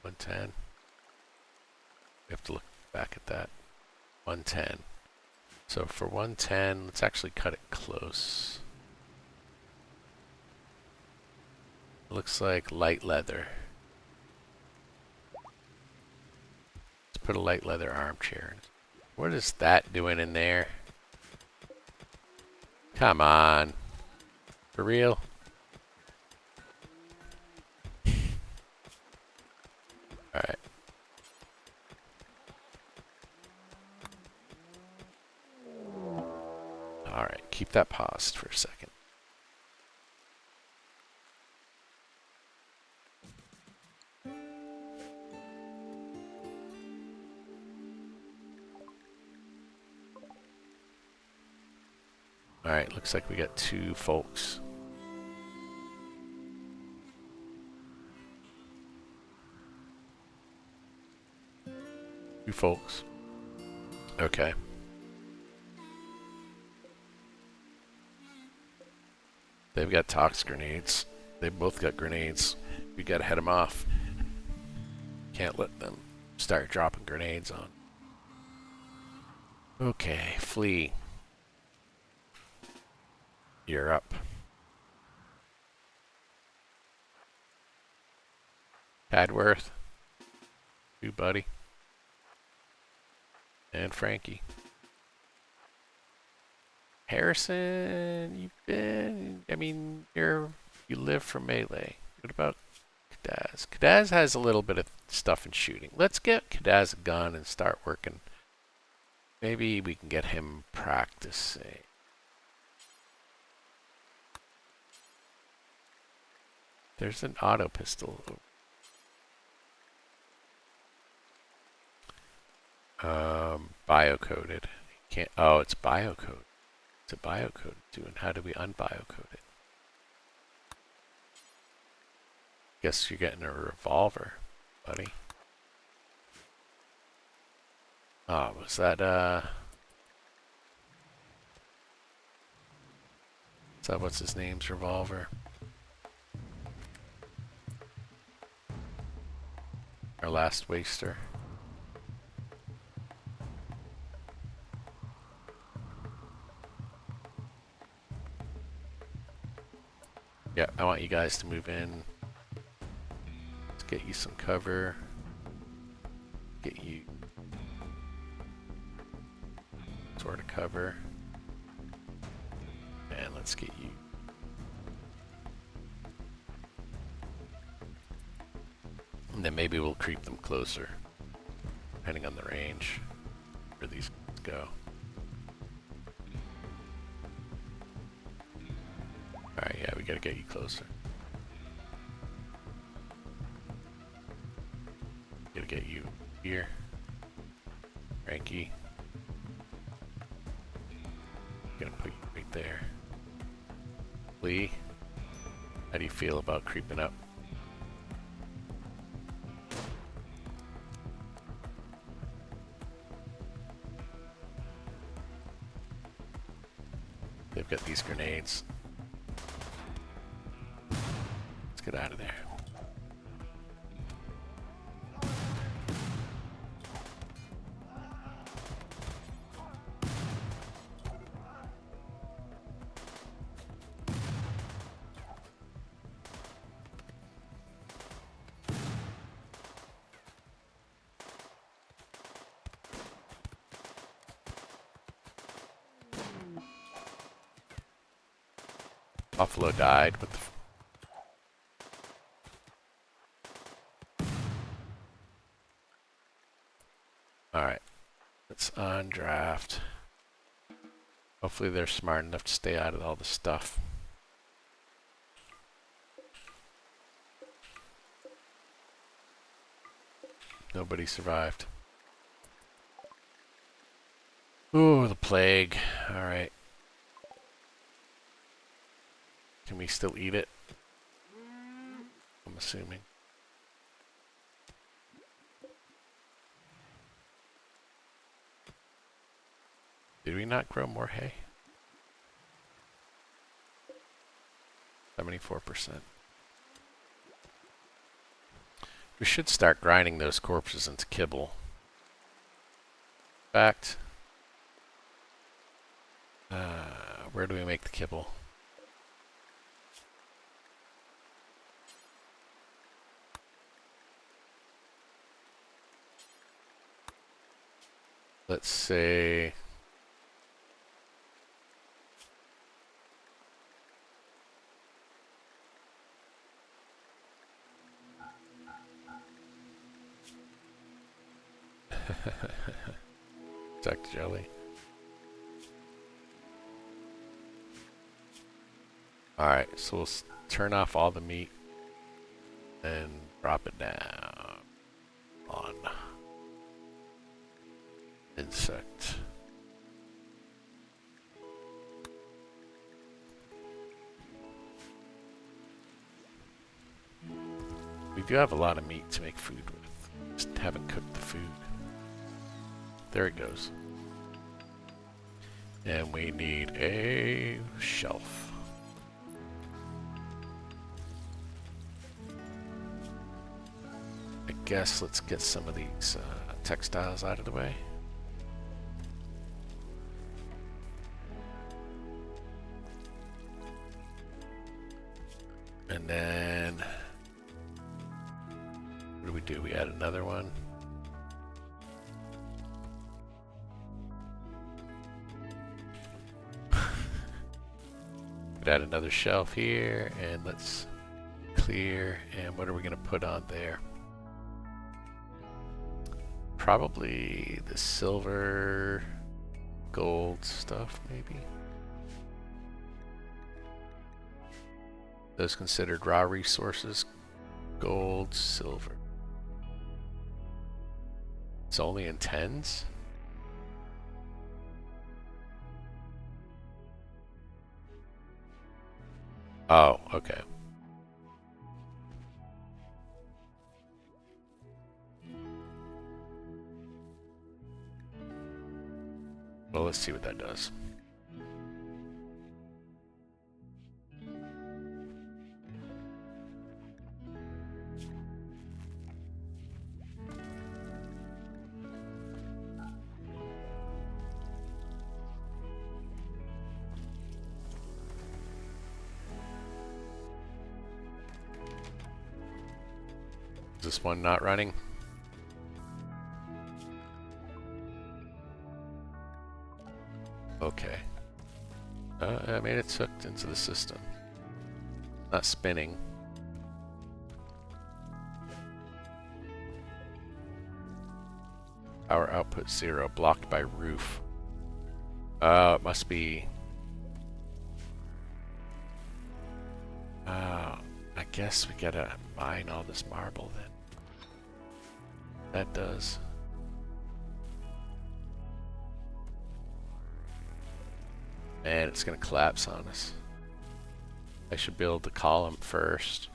110. We have to look back at that. 110. So for 110, let's actually cut it close. Looks like light leather. Let's put a light leather armchair in. What is that doing in there? Come on. For real? Alright. Alright, keep that paused for a second. Alright, looks like we got 2 folks. Two folks. Okay. They've got tox grenades. They both got grenades. We gotta head them off. Can't let them start dropping grenades on. Okay, flee. You're up. Padworth. You, buddy. And Frankie. Harrison, you live from Melee. What about Kadaz? Kadaz has a little bit of stuff in shooting. Let's get Kadaz a gun and start working. Maybe we can get him practicing. There's an auto pistol. Biocoded. Can't. Oh, it's biocode. It's a biocode too. And how do we unbiocode it? Guess you're getting a revolver, buddy. Oh, was that is that what's his name's revolver? Our last waster. Yeah, I want you guys to move in. Let's get get you some cover. Get you sort of cover. And let's get you. And then maybe we'll creep them closer, depending on the range where these go. Alright, yeah, we gotta get you closer. Gotta get you here. Frankie. Gonna put you right there. Lee, how do you feel about creeping up? They've got these grenades. Let's get out of there. Buffalo died with the... Alright. Let's undraft. Hopefully they're smart enough to stay out of all the stuff. Nobody survived. Ooh, the plague. Alright. Can we still eat it? I'm assuming. Did we not grow more hay? 74%. We should start grinding those corpses into kibble. In fact, where do we make the kibble? Let's say Duck jelly. Alright, so we'll turn off all the meat and drop it down on insect. We do have a lot of meat to make food with. Just haven't cooked the food. There it goes. And we need a shelf. I guess let's get some of these textiles out of the way. And then, what do we do? We add another one. We'd add another shelf here, and let's clear. And what are we going to put on there? Probably the silver, gold stuff, maybe. Those considered raw resources, gold, silver. It's only in tens? Oh, okay. Well, let's see what that does. Is this one not running? Okay. I mean, it's hooked into the system. Not spinning. Power output 0, blocked by roof. Oh, it must be... I guess we gotta mine all this marble then. That does. And it's gonna collapse on us. I should build the column first.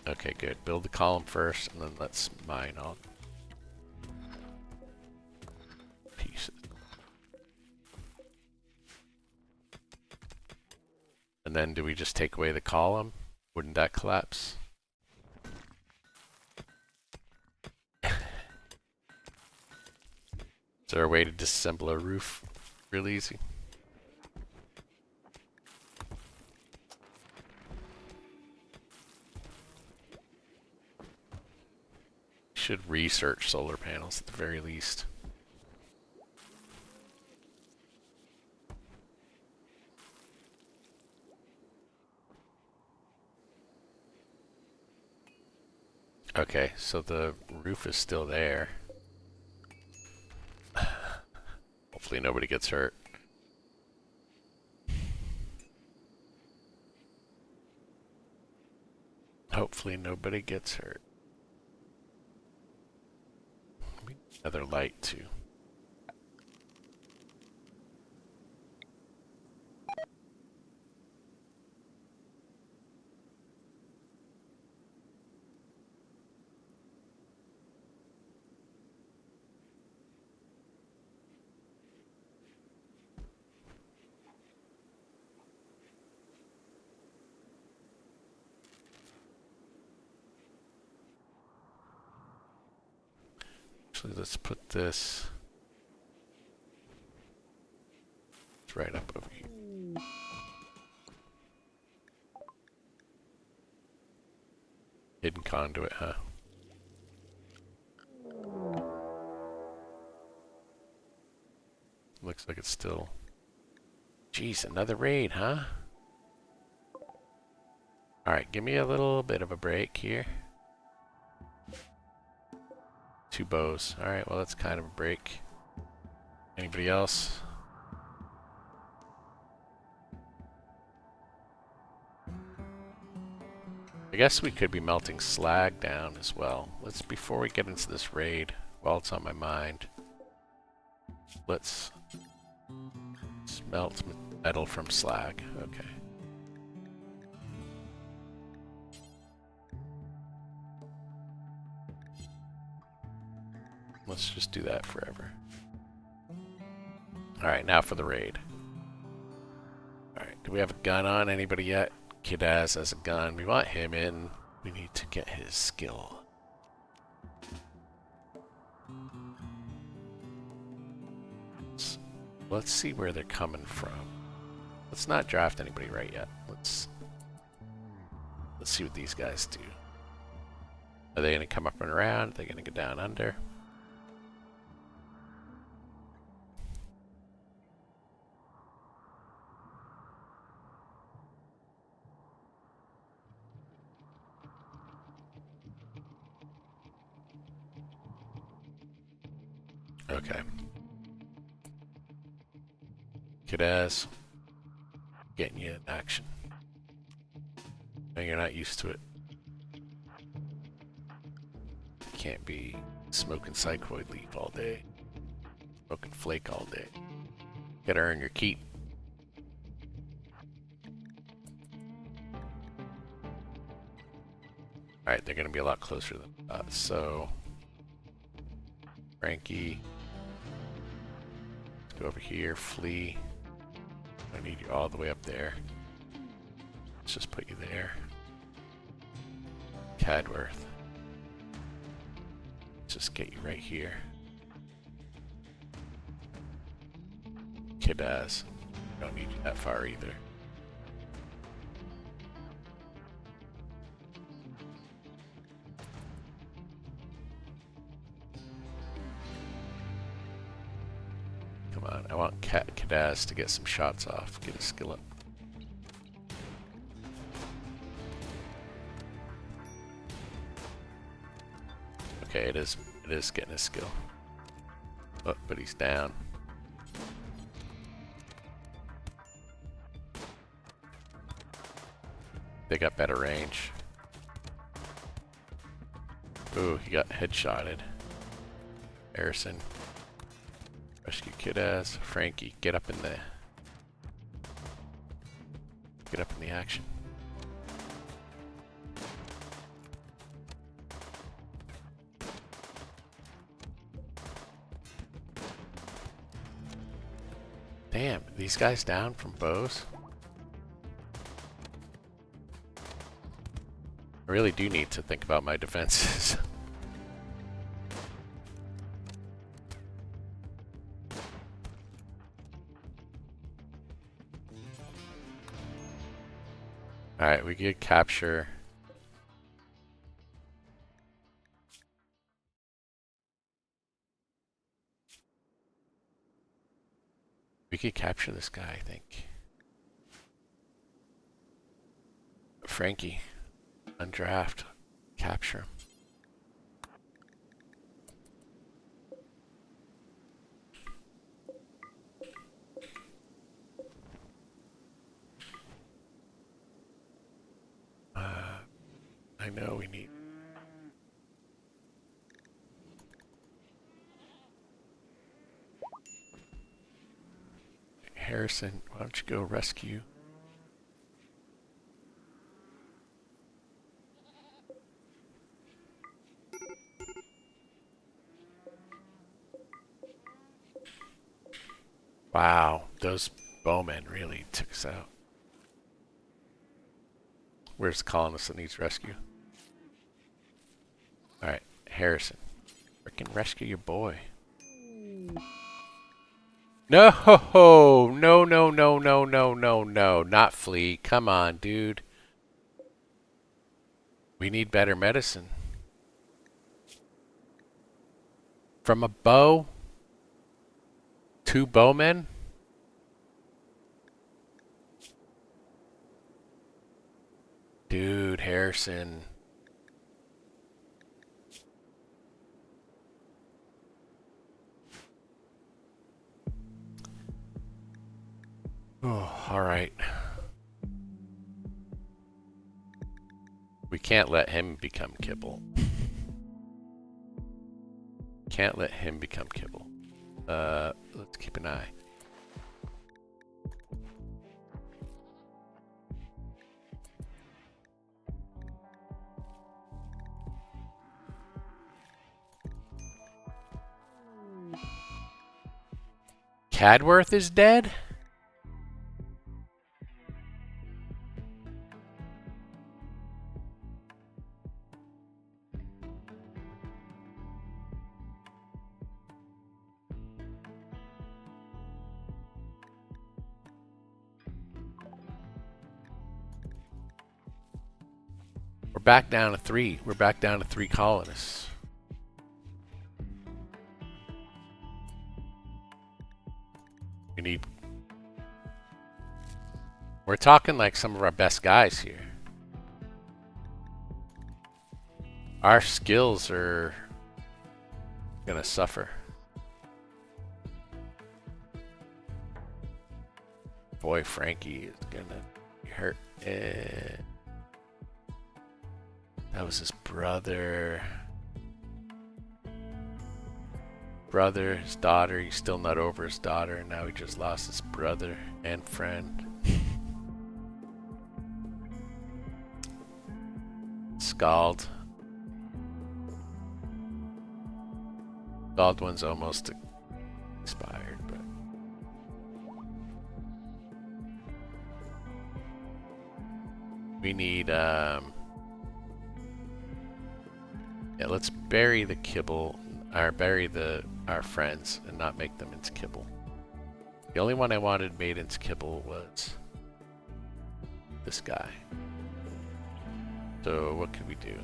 Okay, good. Build the column first, and then let's mine all pieces. And then do we just take away the column? Wouldn't that collapse? Is there a way to disassemble a roof real easy? Should research solar panels at the very least. Okay, so the roof is still there. Hopefully nobody gets hurt. Hopefully nobody gets hurt. Another light too. Actually, let's put this right up over here. Hidden conduit, huh? Looks like it's still... Jeez, another raid, huh? Alright, give me a little bit of a break here. 2 bows. Alright, well that's kind of a break. Anybody else? I guess we could be melting slag down as well. Let's, before we get into this raid, while it's on my mind, let's smelt metal from slag. Okay. Let's just do that forever. Alright, now for the raid. Alright, do we have a gun on anybody yet? Kidaz has a gun. We want him in. We need to get his skill. Let's see where they're coming from. Let's not draft anybody right yet. Let's see what these guys do. Are they going to come up and around? Are they going to go down under? Okay. Kidaz, getting you in action. No, you're not used to it. Can't be smoking cycloid leaf all day. Smoking flake all day. Gotta earn your keep. Alright, they're gonna be a lot closer than us, so... Frankie... Let's go over here, flee. I need you all the way up there. Let's just put you there. Cadworth. Let's just get you right here. Kidaz. Don't need you that far either. Come on, I want Kidaz to get some shots off, get his skill up. Okay, it is getting his skill. Oh, but he's down. They got better range. Ooh, he got headshotted. Harrison. Rescue Kidaz. Frankie, get up in the action. Damn, these guys down from bows? I really do need to think about my defenses. Alright, we could capture. We could capture this guy, I think. Frankie. Undraft. Capture him. I know we need. Harrison, why don't you go rescue? Wow, those bowmen really took us out. Where's the colonist that needs rescue? Alright, Harrison. Frickin' rescue your boy. No, no, no, no, no, no, no, no, not Flea. Come on, dude. We need better medicine. From a bow? 2 bowmen? Dude, Harrison. Oh, alright. We can't let him become kibble. Can't let him become kibble. Let's keep an eye. Cadworth is dead? We're back down to 3. We're back down to 3 colonists. We need... We're talking like some of our best guys here. Our skills are gonna suffer. Boy, Frankie is gonna be hurt. That was his brother. His daughter. He's still not over his daughter, and now he just lost his brother and friend. Scald. Scald one's almost expired, but we need yeah, let's bury the kibble, or bury our friends and not make them into kibble. The only one I wanted Maiden's Kibble was this guy. So what can we do?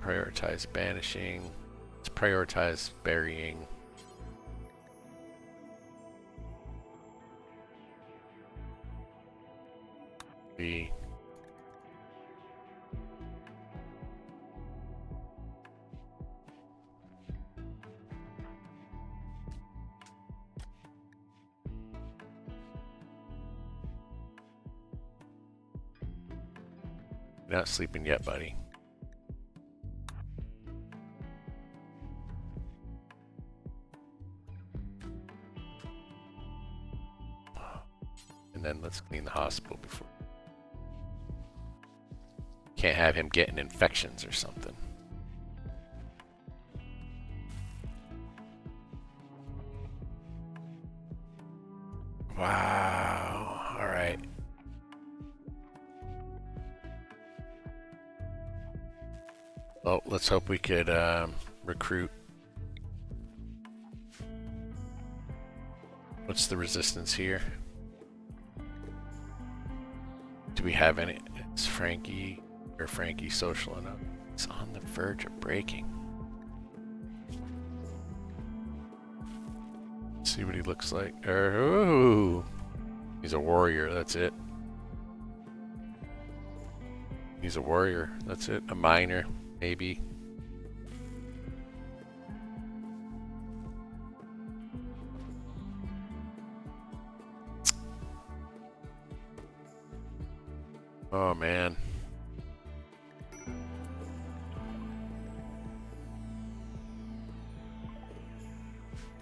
Prioritize banishing. Let's prioritize burying. We You're not sleeping yet, buddy. And then let's clean the hospital before. Can't have him getting infections or something. Wow. All right. Well, let's hope we could recruit. What's the resistance here? Do we have any? It's Frankie social enough? It's on the verge of breaking. Let's see what he looks like. Oh, he's a warrior. That's it. He's a warrior. That's it. A miner, maybe. Oh man.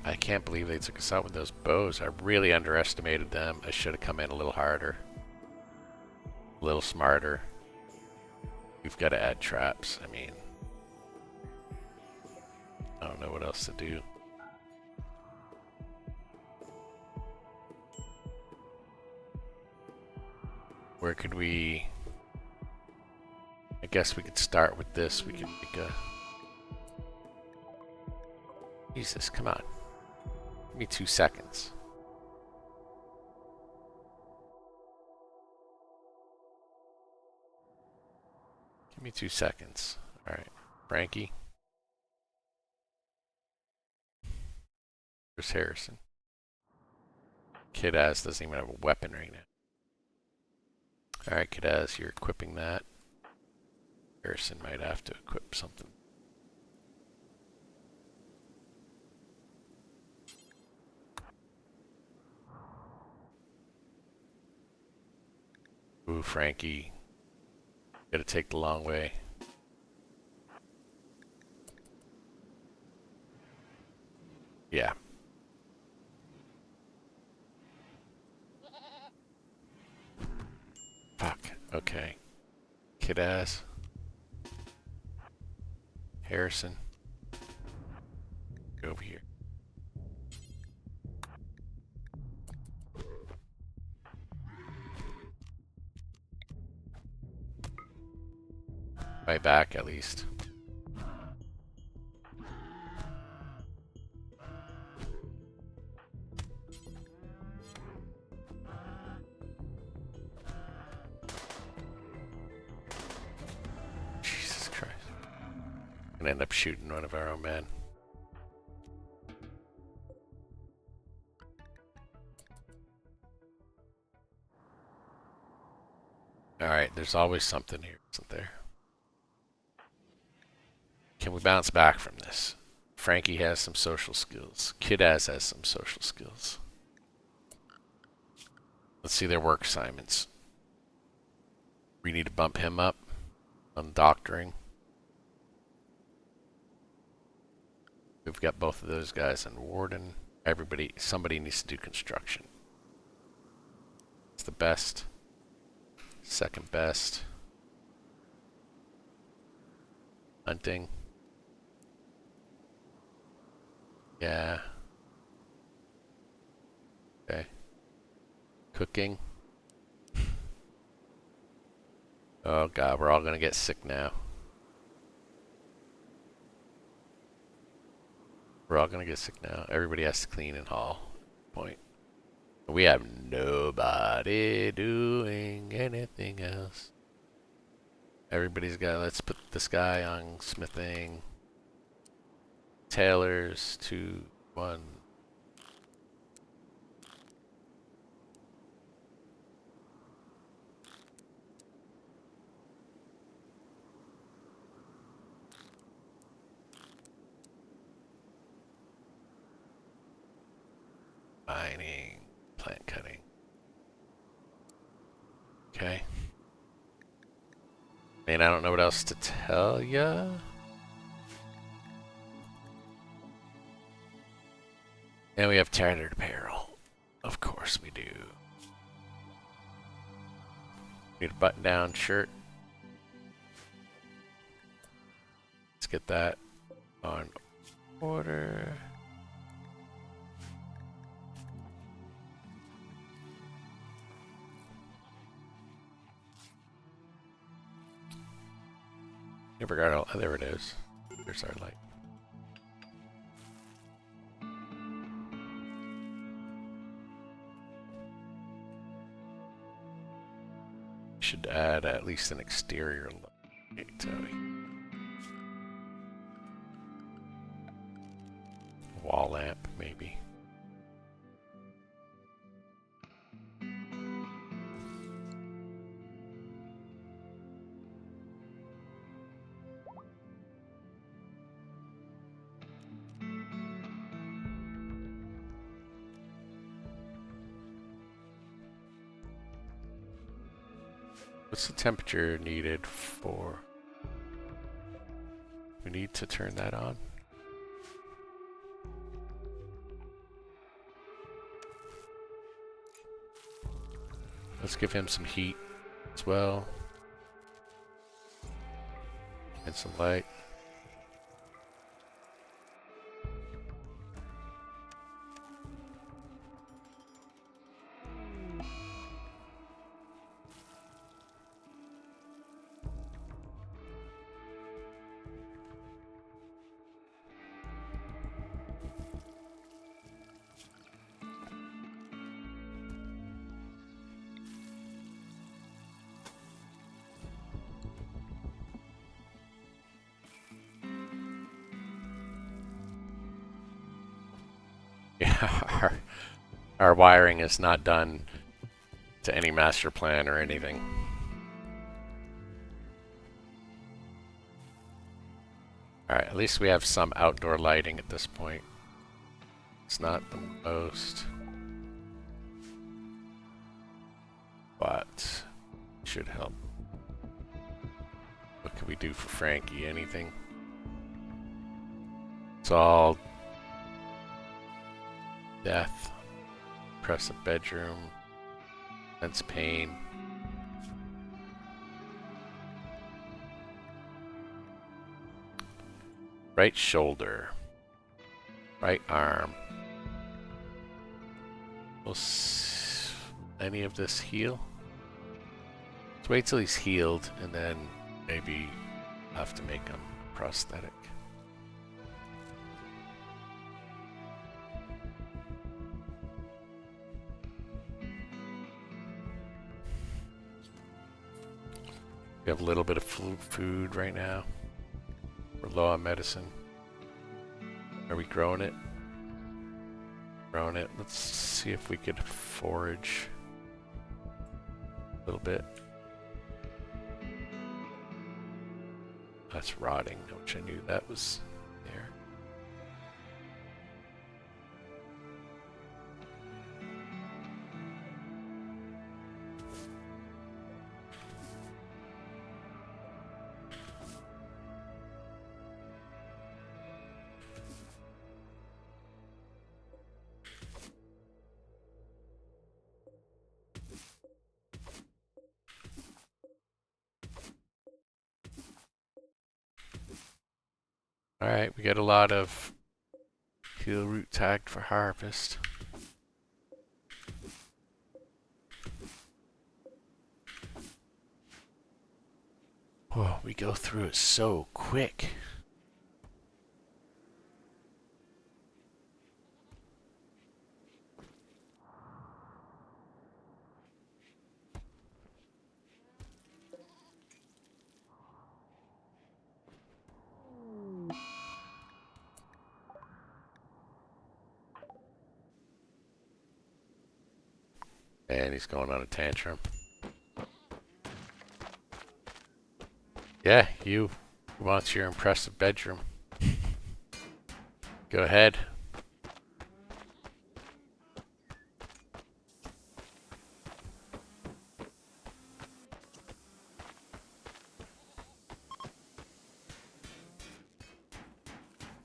I can't believe they took us out with those bows. I really underestimated them. I should have come in a little harder. A little smarter. We've got to add traps. I mean, I don't know what else to do. Where could we... I guess we could start with this. We could make a... Jesus, come on. Give me 2 seconds. Give me 2 seconds. Alright. Frankie. Where's Harrison? Kid Ass doesn't even have a weapon right now. Alright, Kid Ass, you're equipping that. Harrison might have to equip something. Ooh, Frankie. Gotta take the long way. Yeah. Fuck. Okay. Kid Ass. Harrison. Go over here. Right back, at least. Jesus Christ. Gonna end up shooting one of our own men. Alright, there's always something here, isn't there? Can we bounce back from this? Frankie has some social skills. Kid has some social skills. Let's see their work assignments. We need to bump him up on doctoring. We've got both of those guys on warden. Somebody needs to do construction. It's the best. Second best. Hunting. Yeah. Okay. Cooking. Oh god, we're all gonna get sick now. We're all gonna get sick now. Everybody has to clean and haul. Point. We have nobody doing anything else. Everybody's got, let's put this guy on smithing. Tailors, 2, 1. Mining, plant cutting. Okay. I mean, I don't know what else to tell ya. And we have tattered apparel. Of course we do. Need a button-down shirt. Let's get that on order. Never got all. Oh, there it is. There's our light. Should add at least an exterior light. Wall lamp, maybe. What's the temperature needed for? We need to turn that on. Let's give him some heat as well. And some light. Yeah, our wiring is not done to any master plan or anything. Alright, at least we have some outdoor lighting at this point. It's not the most, but should help. What can we do for Frankie? Anything? It's all death. Press a bedroom. Sense pain. Right shoulder. Right arm. Will any of this heal? Let's wait till he's healed and then maybe have to make him prosthetic. We have a little bit of food right now. We're low on medicine. Are we growing it? Growing it. Let's see if we could forage a little bit. That's rotting, which I knew that was there. Alright, we got a lot of heal root tagged for harvest. Whoa, we go through it so quick. And he's going on a tantrum. Yeah, you wants your impressive bedroom. Go ahead.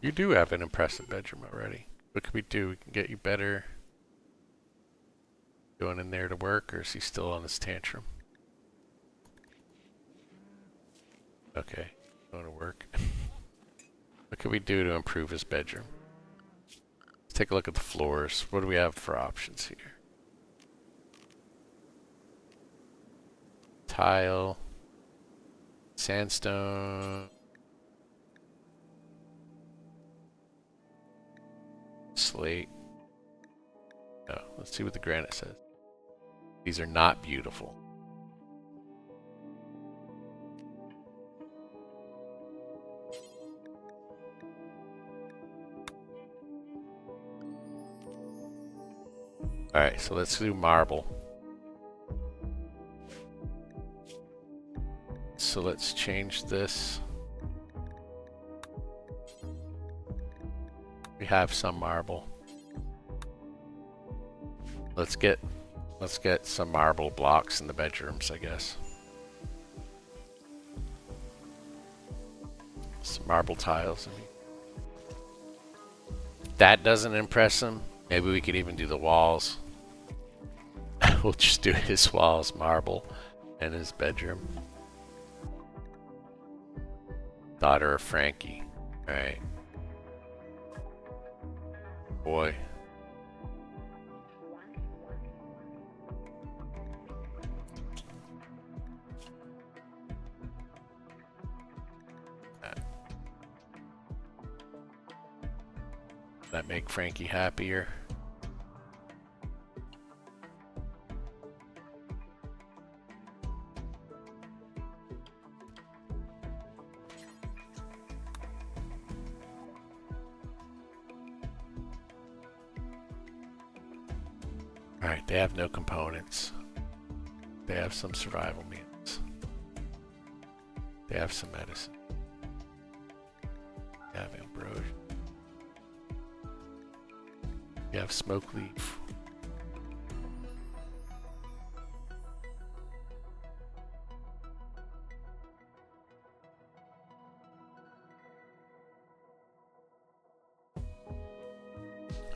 You do have an impressive bedroom already. What can we do? We can get you better. Going in there to work, or is he still on his tantrum? Okay, going to work. What can we do to improve his bedroom? Let's take a look at the floors. What do we have for options here? Tile. Sandstone. Slate. Oh, let's see what the granite says. These are not beautiful. Alright, so let's do marble. So let's change this. We have some marble. Let's get some marble blocks in the bedrooms, I guess. Some marble tiles. I mean, that doesn't impress him. Maybe we could even do the walls. We'll just do his walls marble and his bedroom. Daughter of Frankie. Alright. Boy. That make Frankie happier? Alright, they have no components. They have some survival meals. They have some medicine. They have ambrosia. You have smoke leaf.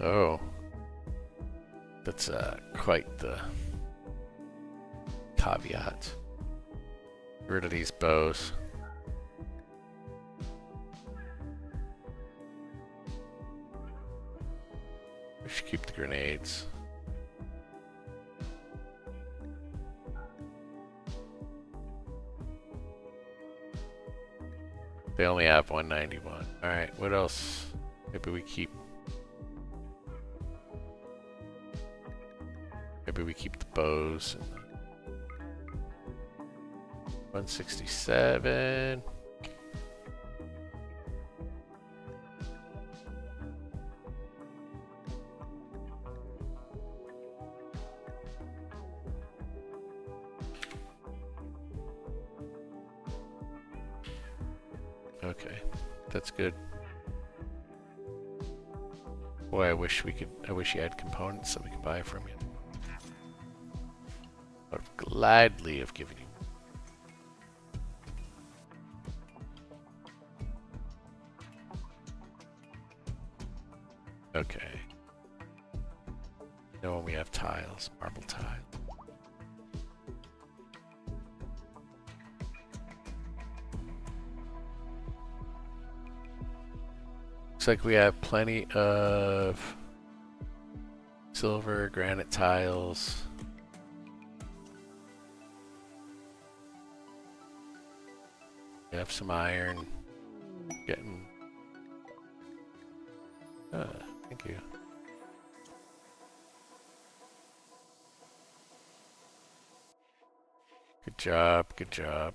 Oh. That's quite the caveat. Get rid of these bows. We should keep the grenades. They only have 191. Alright, what else? Maybe we keep the bows. 167. Okay, that's good. Boy, I wish you had components that we could buy from you. I would gladly have given you. Okay. Now when we have tiles, marble tile. Looks like we have plenty of silver, granite tiles. We have some iron. Getting. Thank you. Good job, good job.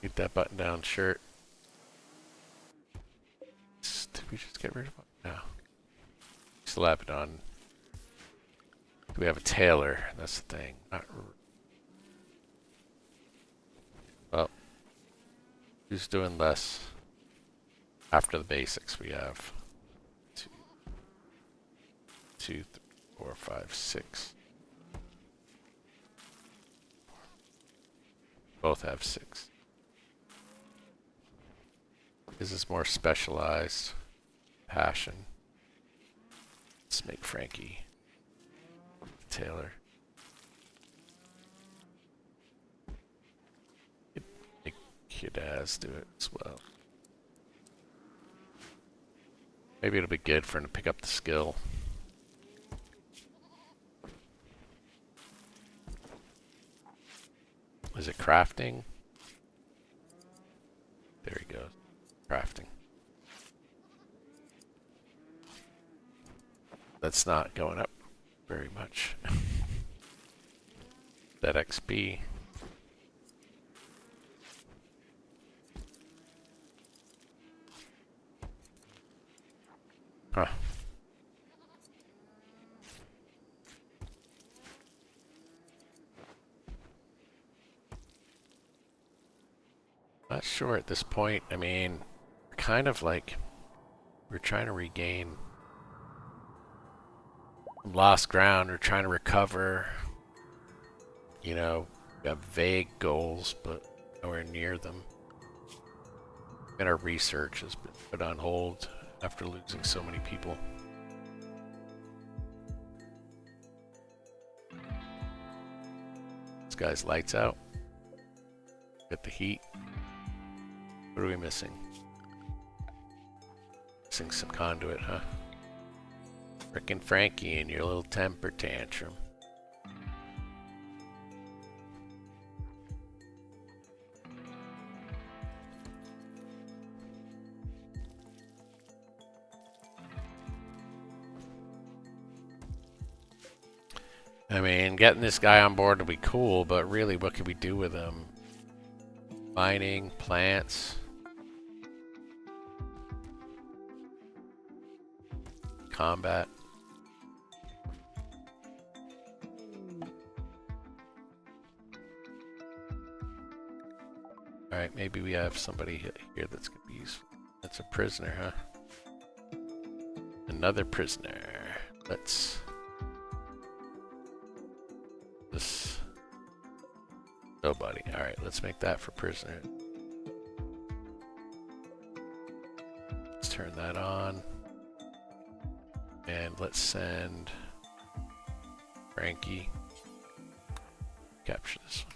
Need that button-down shirt. Did we just get rid of it? No. Still have it on. We have a tailor. That's the thing. Well, who's doing less? After the basics, we have 2, 3, 4, 5, 6. Both have 6. This is more specialized. Passion. Let's make Frankie tailor. Make your dads do it as well. Maybe it'll be good for him to pick up the skill. Is it crafting? There he goes. Crafting. That's not going up very much. That XP. Huh. Not sure at this point. I mean, kind of like we're trying to regain lost ground. We're trying to recover. You know, we have vague goals, but nowhere near them. And our research has been put on hold after losing so many people. This guy's lights out. Get the heat. What are we missing? Missing some conduit, huh? Frickin' Frankie and your little temper tantrum. I mean, getting this guy on board would be cool, but really, what could we do with him? Mining, plants. Combat. Alright, maybe we have somebody here that's going to be useful. That's a prisoner, huh? Another prisoner. Let's... This... Nobody. Alright, let's make that for prisoner. Let's turn that on. And let's send Frankie. Capture this one.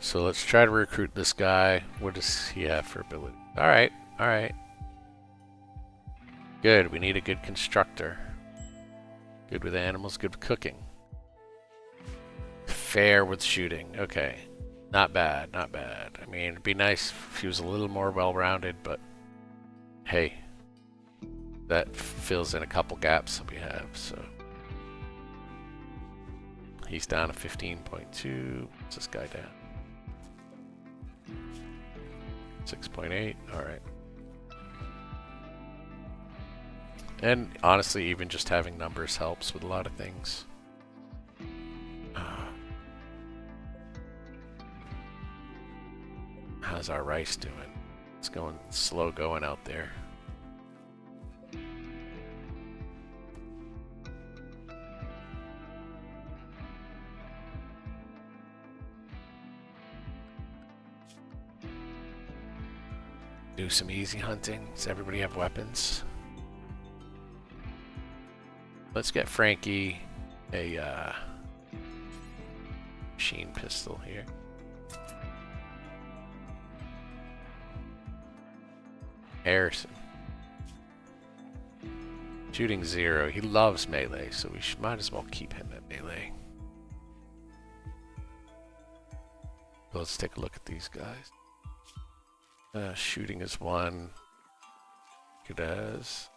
So let's try to recruit this guy. What does he have for ability? Alright, alright. Good, we need a good constructor. Good with animals, good with cooking. Fair with shooting. Okay. Not bad, not bad. I mean, it'd be nice if he was a little more well-rounded, but hey, that fills in a couple gaps that we have, so. He's down to 15.2. What's this guy down? 6.8. Alright. And honestly, even just having numbers helps with a lot of things. How's our rice doing? It's going slow going out there. Do some easy hunting. Does everybody have weapons? Let's get Frankie a machine pistol here. Harrison. Shooting 0. He loves melee, so we might as well keep him at melee. Let's take a look at these guys. Shooting is 1. Good as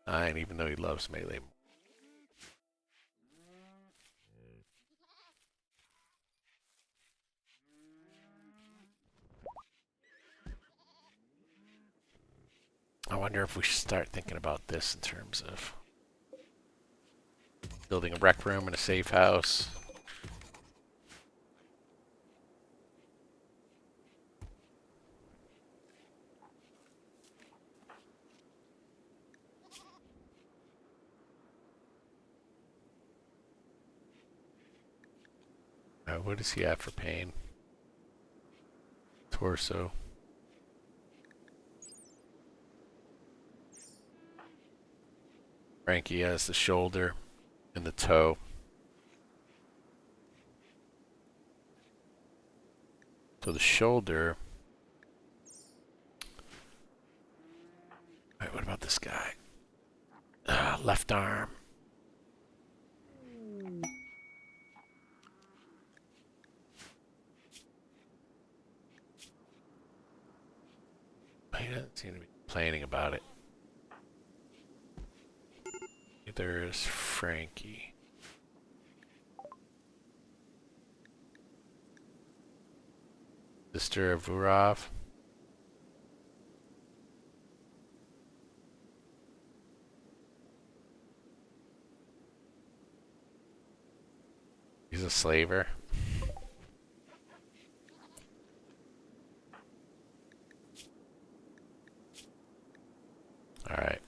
9, even though he loves melee. I wonder if we should start thinking about this in terms of building a rec room and a safe house. What does he have for pain? Torso. Frankie has the shoulder and the toe. So the shoulder. Alright, what about this guy? Left arm. He doesn't seem to be complaining about it. There's Frankie. Sister of Vurov. He's a slaver. All right.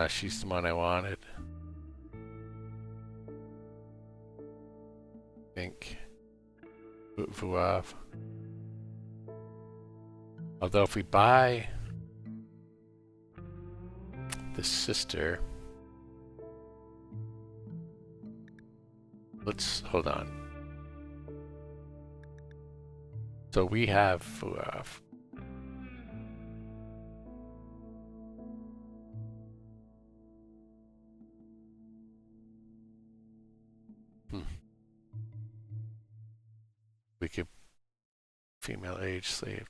She's the one I wanted. I think. Vuav. Although if we buy the sister, let's hold on. So we have Vuav. We could female age slave.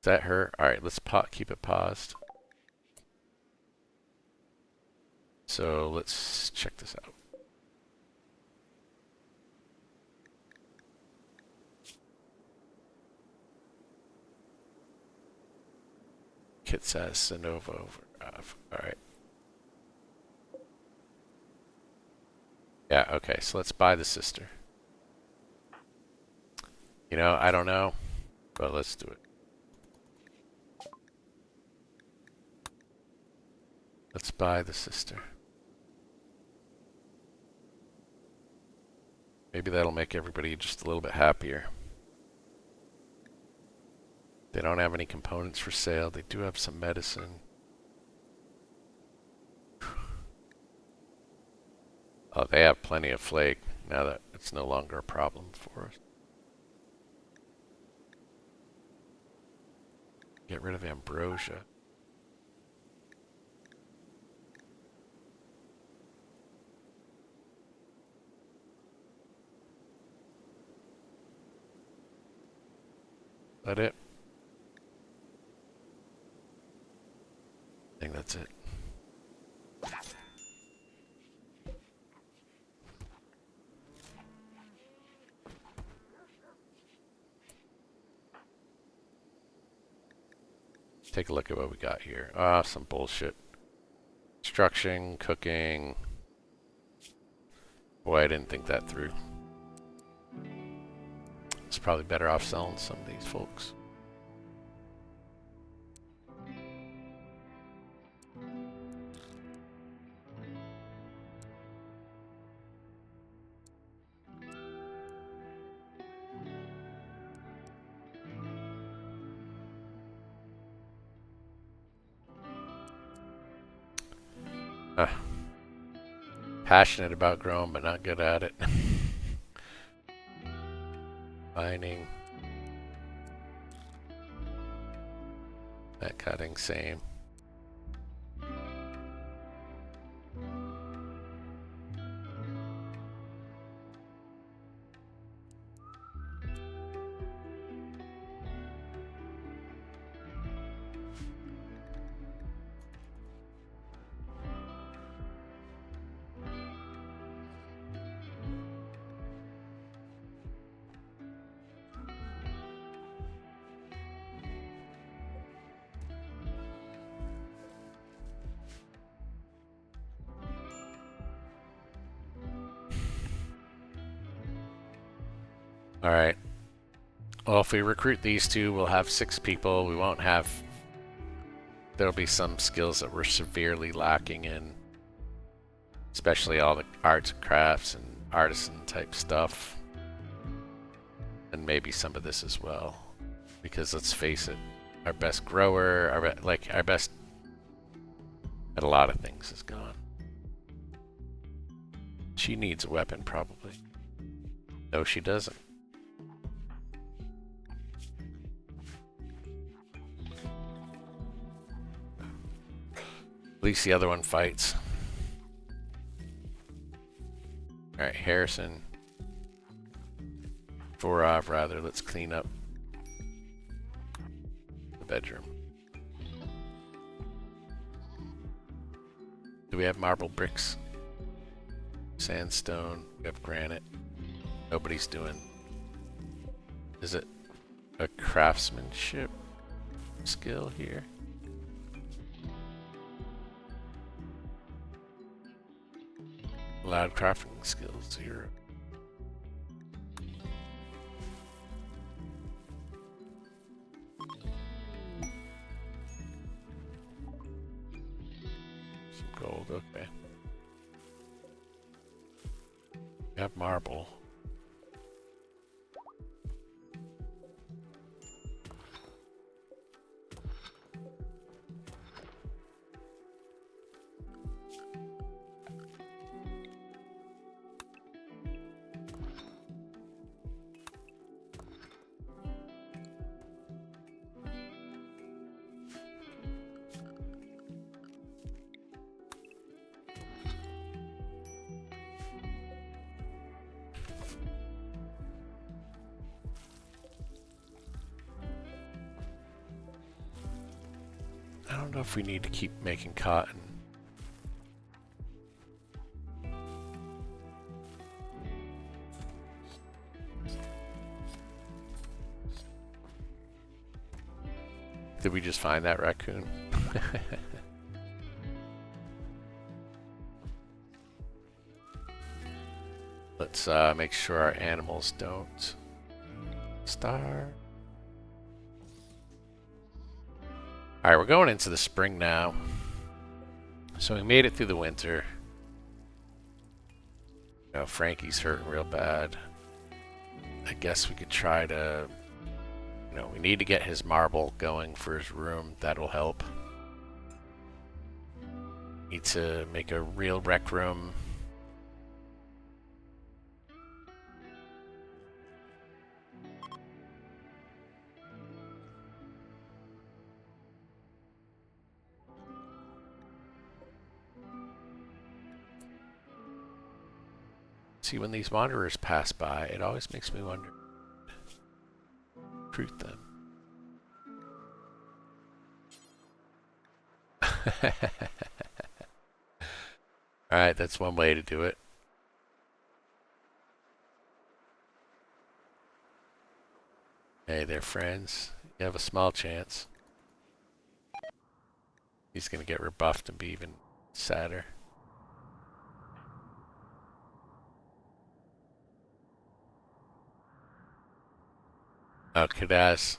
Is that her? All right, let's keep it paused. So let's check this out. Kit says Sonova over. All right. Yeah, okay, so let's buy the sister. You know, I don't know, but let's do it. Let's buy the sister. Maybe that'll make everybody just a little bit happier. They don't have any components for sale. They do have some medicine. Oh, they have plenty of flake now that it's no longer a problem for us. Get rid of ambrosia. That it? I think that's it. Take a look at what we got here. Ah, some bullshit. Construction, cooking. Boy, I didn't think that through. It's probably better off selling some of these folks. Uh, Passionate about growing, but not good at it. Mining. That cutting, same. Alright. Well, if we recruit these two, we'll have 6 people. We won't have... There'll be some skills that we're severely lacking in. Especially all the arts and crafts and artisan type stuff. And maybe some of this as well. Because let's face it, our best grower, our best at a lot of things is gone. She needs a weapon, probably. No, she doesn't. At least the other one fights. Alright, Harrison. Vorov, rather. Let's clean up the bedroom. Do we have marble bricks? Sandstone. We have granite. Nobody's doing... Is it a craftsmanship skill here? Allowed crafting skills, 0. Some gold, okay. We have marble. I don't know if we need to keep making cotton. Did we just find that raccoon? Let's make sure our animals don't starve. Alright, we're going into the spring now. So we made it through the winter. You know, Frankie's hurting real bad. I guess we could try to... You know, we need to get his marble going for his room. That'll help. Need to make a real rec room. See, when these wanderers pass by, it always makes me wonder. Recruit them. Alright, that's one way to do it. Hey, they're friends. You have a small chance. He's gonna get rebuffed and be even sadder. Kadaz's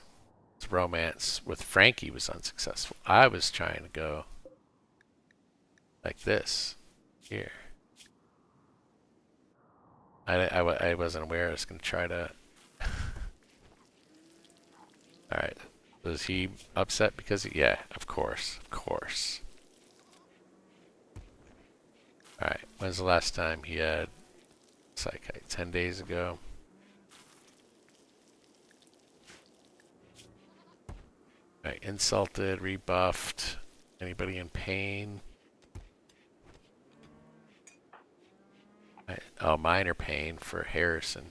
romance with Frankie was unsuccessful. I was trying to go like this here. I wasn't aware I was going to try to... Alright. Was he upset because... Yeah, of course. Of course. Alright, when's the last time he had Psychite? 10 days ago. Alright, insulted, rebuffed. Anybody in pain? Oh, minor pain for Harrison.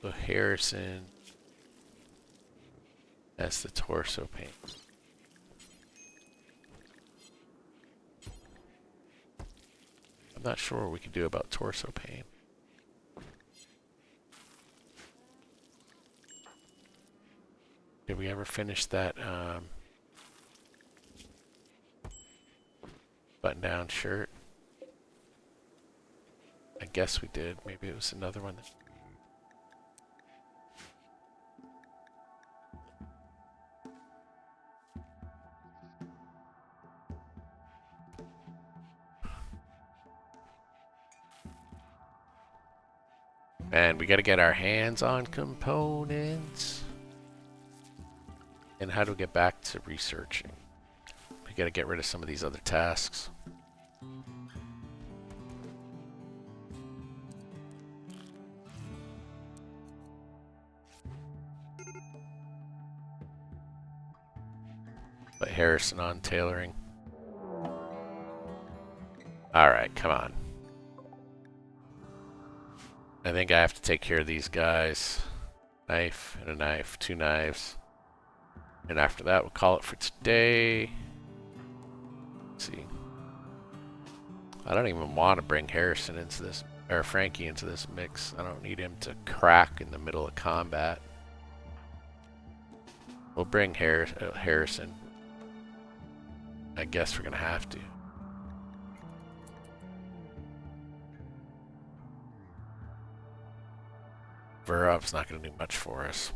So Harrison, that's the torso pain. I'm not sure what we can do about torso pain. Did we ever finish that button-down shirt? I guess we did. Maybe it was another one. Man, we gotta get our hands on components. And how do we get back to researching? We gotta get rid of some of these other tasks. Put Harrison on tailoring. Alright, come on. I think I have to take care of these guys. Knife and a knife, 2 knives. And after that, we'll call it for today. Let's see. I don't even want to bring Harrison into this, or Frankie into this mix. I don't need him to crack in the middle of combat. We'll bring Harrison. I guess we're gonna have to. Vurov's not gonna do much for us.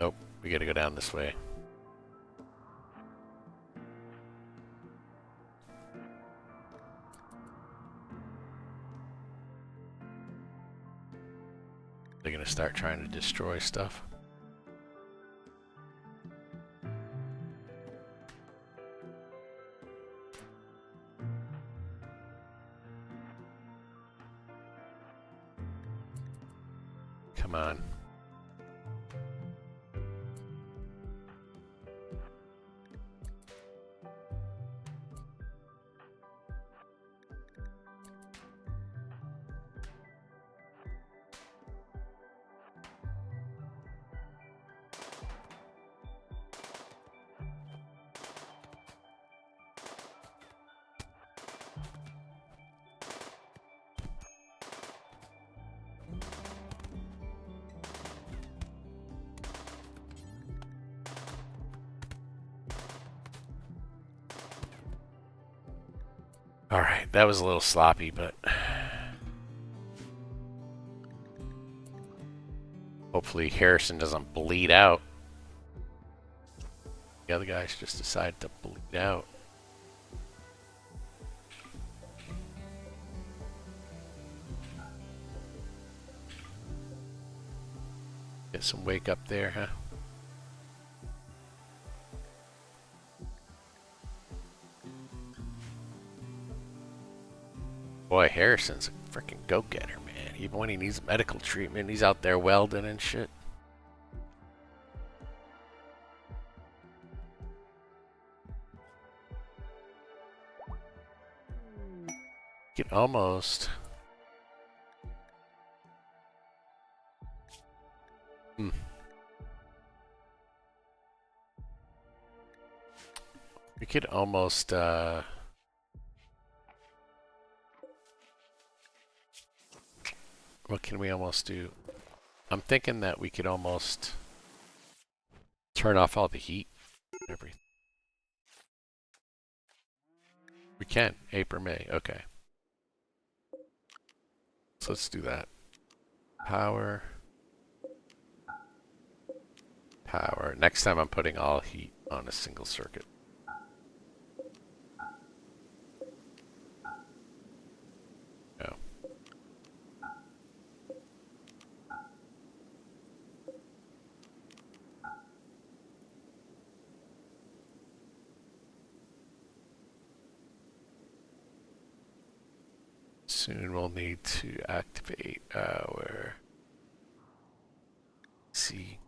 Nope, we gotta go down this way. They're gonna start trying to destroy stuff. Come on. Alright, that was a little sloppy, but hopefully Harrison doesn't bleed out. The other guys just decided to bleed out. Get some wake up there, huh? Boy, Harrison's a freaking go-getter, man. Even when he needs medical treatment, he's out there welding and shit. You can almost... We could almost, what can we almost do? I'm thinking that we could almost turn off all the heat and everything. We can, April, May, okay. So let's do that. Power. Power. Next time I'm putting all heat on a single circuit. Soon we'll need to activate our C.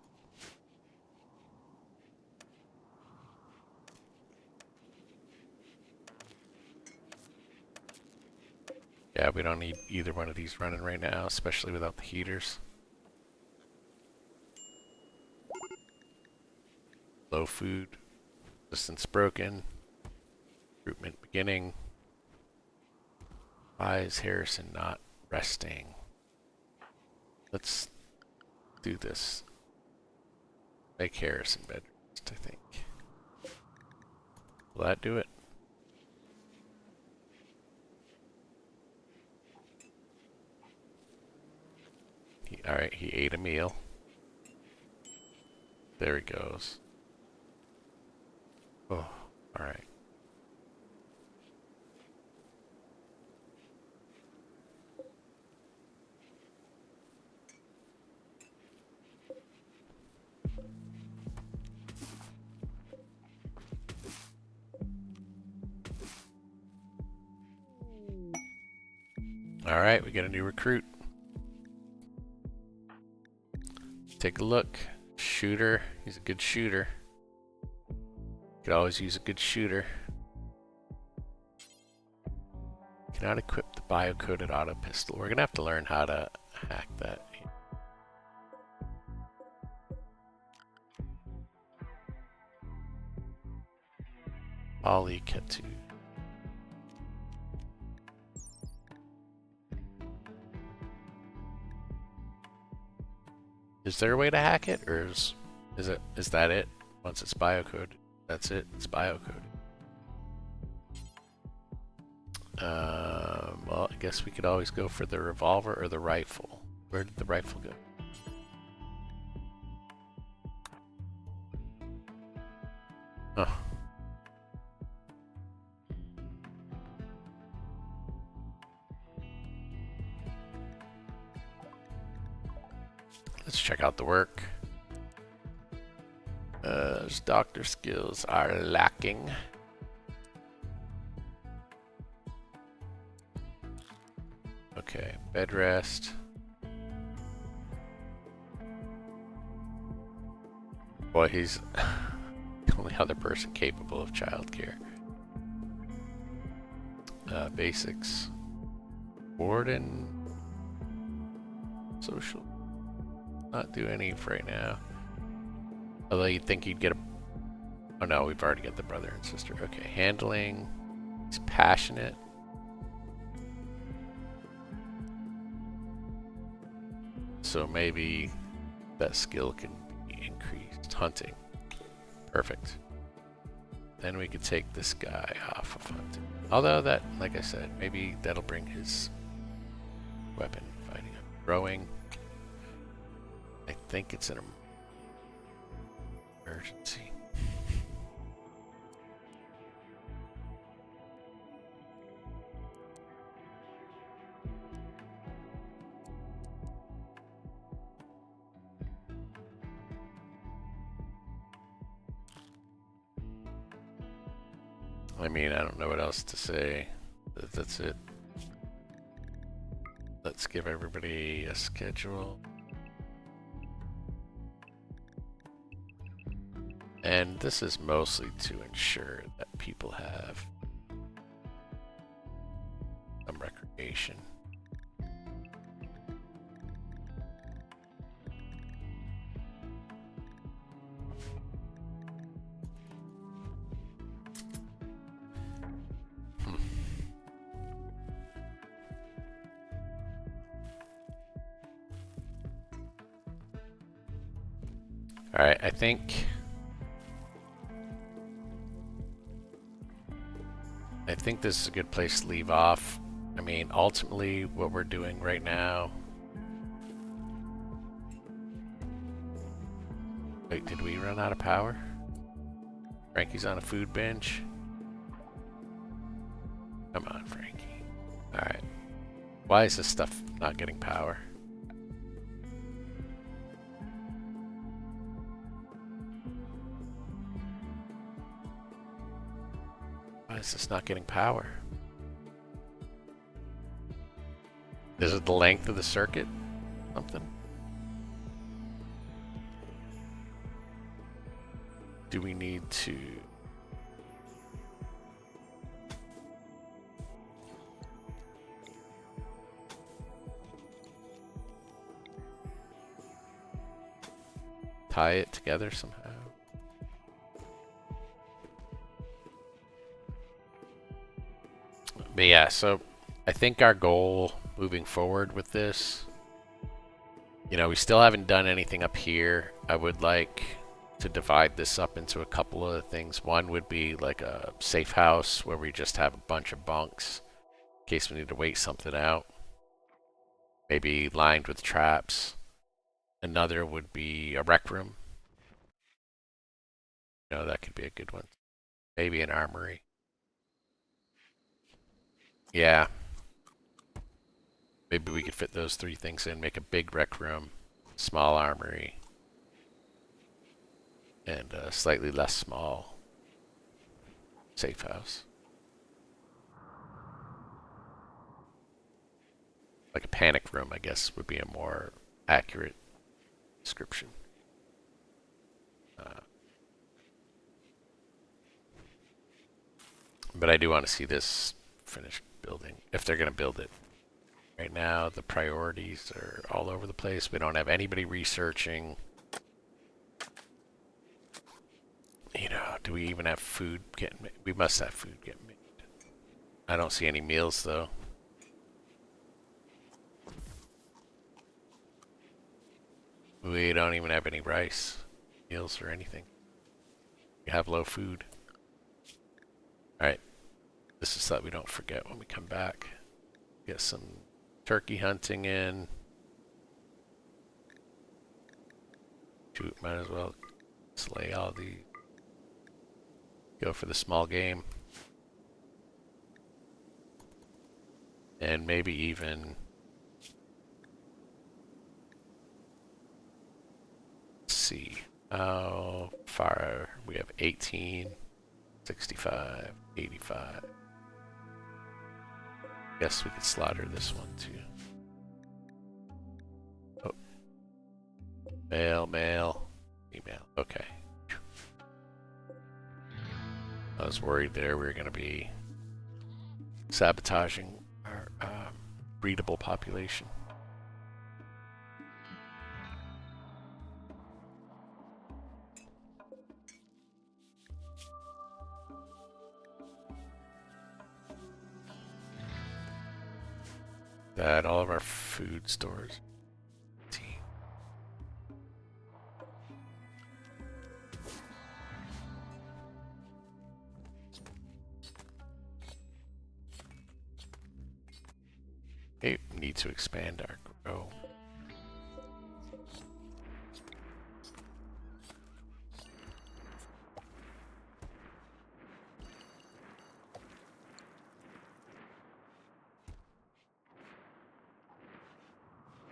Yeah, we don't need either one of these running right now, especially without the heaters. Low food, distance broken, recruitment beginning. Why is Harrison not resting? Let's do this. Make Harrison bed rest, I think. Will that do it? Alright, he ate a meal. There he goes. Oh, alright. Alright, we got a new recruit. Take a look. Shooter. He's a good shooter. Could always use a good shooter. Cannot equip the bio-coded auto pistol. We're gonna have to learn how to hack that. Ali Ketu. Is there a way to hack it, or is that it? Once it's bio-coded, that's it. It's bio-coded. Well, I guess we could always go for the revolver or the rifle. Where did the rifle go? Oh. Let's check out the work. His doctor skills are lacking. Okay, bed rest. Boy, he's the only other person capable of childcare. Basics. Warden. Social. Not do any for right now. Although you'd think you'd get a... Oh no, we've already got the brother and sister. Okay, handling. He's passionate. So maybe that skill can be increased. Hunting. Perfect. Then we could take this guy off of hunting. Although that, like I said, maybe that'll bring his weapon fighting up. Rowing. I think it's an emergency. I mean, I don't know what else to say. That's it. Let's give everybody a schedule. And this is mostly to ensure that people have some recreation. All right, I think this is a good place to leave off. I mean, ultimately, what we're doing right now... Wait, did we run out of power? Frankie's on a food bench. Come on, Frankie. Alright. Why is this stuff not getting power? Why is this not getting power? Is it the length of the circuit? Something? Do we need to... tie it together somehow? But yeah, so I think our goal moving forward with this, you know, we still haven't done anything up here. I would like to divide this up into a couple of things. One would be like a safe house where we just have a bunch of bunks in case we need to wait something out. Maybe lined with traps. Another would be a rec room. You know, that could be a good one. Maybe an armory. Yeah. Maybe we could fit those three things in, make a big rec room, small armory, and a slightly less small safe house. Like a panic room, I guess, would be a more accurate description. But I do want to see this finished building, if they're going to build it. Right now, the priorities are all over the place. We don't have anybody researching. You know, do we even have food getting made? We must have food getting made. I don't see any meals, though. We don't even have any rice, meals, or anything. We have low food. Alright. This is so that we don't forget when we come back. Get some turkey hunting in. Shoot, might as well slay all the... Go for the small game. And maybe even... Let's see. How far? We have 18, 65, 85. Guess we could slaughter this one too. Oh. Male, male, female. Okay. I was worried there we were going to be sabotaging our breedable population. That all of our food stores. Okay, need to expand our grow.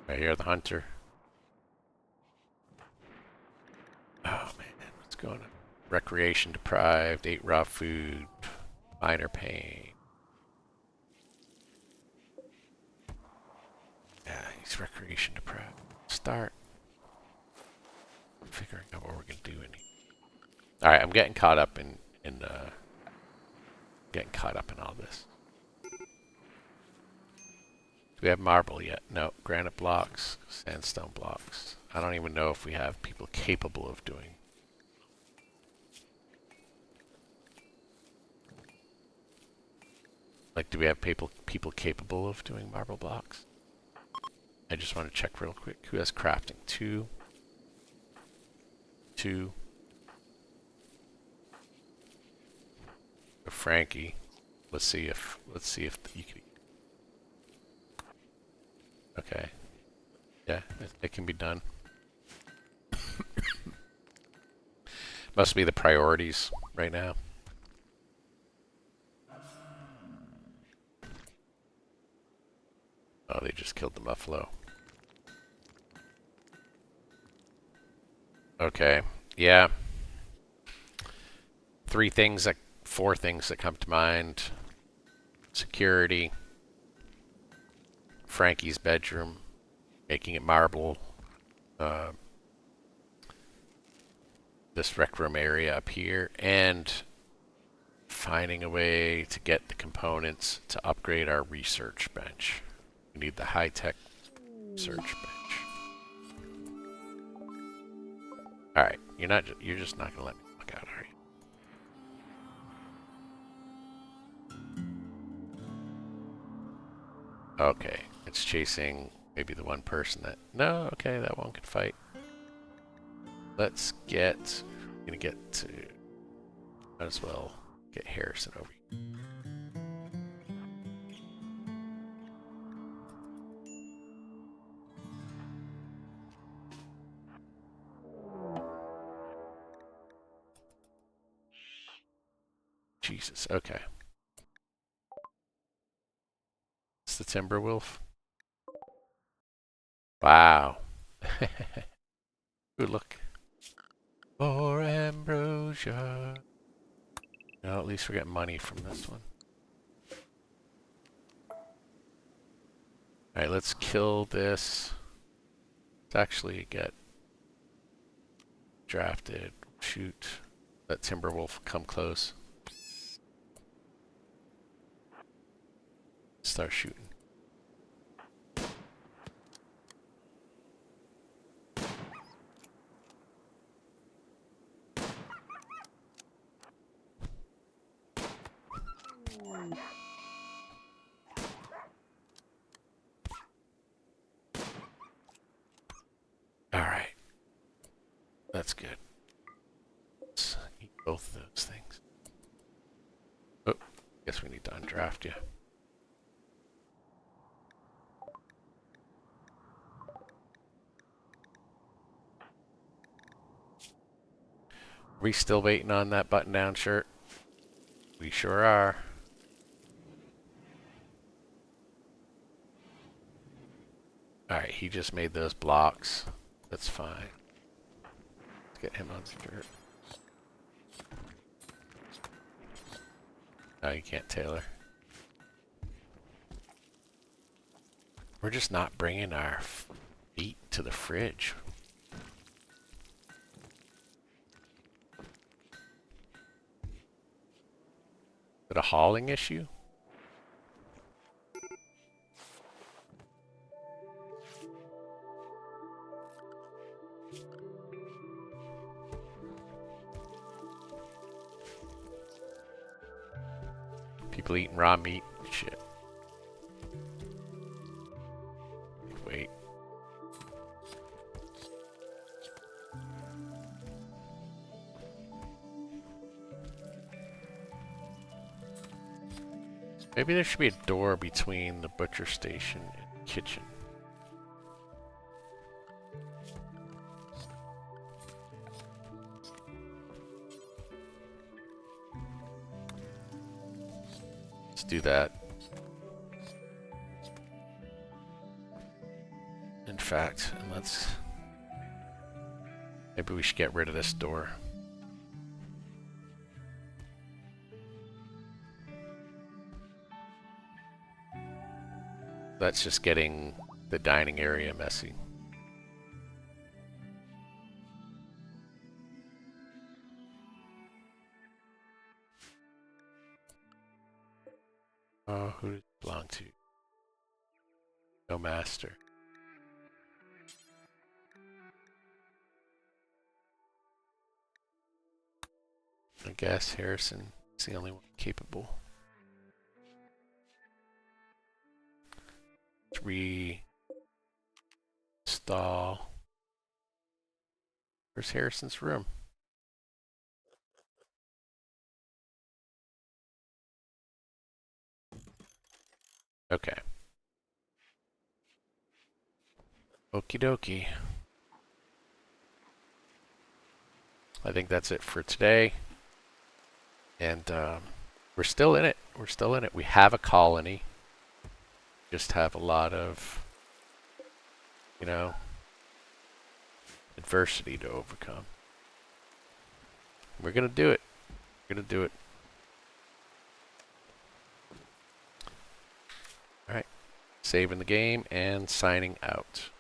Right here, the hunter. Oh man, what's going on? Recreation deprived, ate raw food, minor pain. Yeah, he's recreation deprived. Start figuring out what we're gonna do in here. All right, I'm getting caught up in all this. Do we have marble yet? No. Granite blocks, sandstone blocks. I don't even know if we have people capable of doing. Like, do we have people capable of doing marble blocks? I just want to check real quick. Who has crafting? Two. Frankie. Let's see if you can. Okay. Yeah, it can be done. Must be the priorities right now. Oh, they just killed the buffalo. Okay. Yeah. Four things that come to mind. Security. Frankie's bedroom, making it marble. Uh, this rec room area up here, and finding a way to get the components to upgrade our research bench. We need the high-tech research bench. All right, you're just not gonna let me walk out, are you? Okay, it's chasing maybe the one person that. No, okay, that one can fight. Let's get. I'm gonna get to. Might as well get Harrison over here. Jesus, okay. It's the Timberwolf. Wow. Good look. For ambrosia. No, at least we're getting money from this one. Alright, let's kill this. Let's actually get drafted. Shoot. Let Timberwolf come close. Start shooting. Alright. That's good. Let's eat both of those things. Oh, guess we need to undraft you. Are we still waiting on that button-down shirt? We sure are. Alright, he just made those blocks. That's fine. Let's get him on the shirt. No, you can't, Taylor. We're just not bringing our feet to the fridge. Is it a hauling issue? People eating raw meat? Shit. Wait. Maybe there should be a door between the butcher station and the kitchen. Let's do that. In fact, and let's... Maybe we should get rid of this door. That's just getting the dining area messy. Oh, who does it belong to? No master. I guess Harrison is the only one capable. Let's reinstall. Where's Harrison's room? Okay. Okie dokie. I think that's it for today. And we're still in it. We're still in it. We have a colony. Just have a lot of, you know, adversity to overcome. We're going to do it. We're going to do it. All right. saving the game and signing out.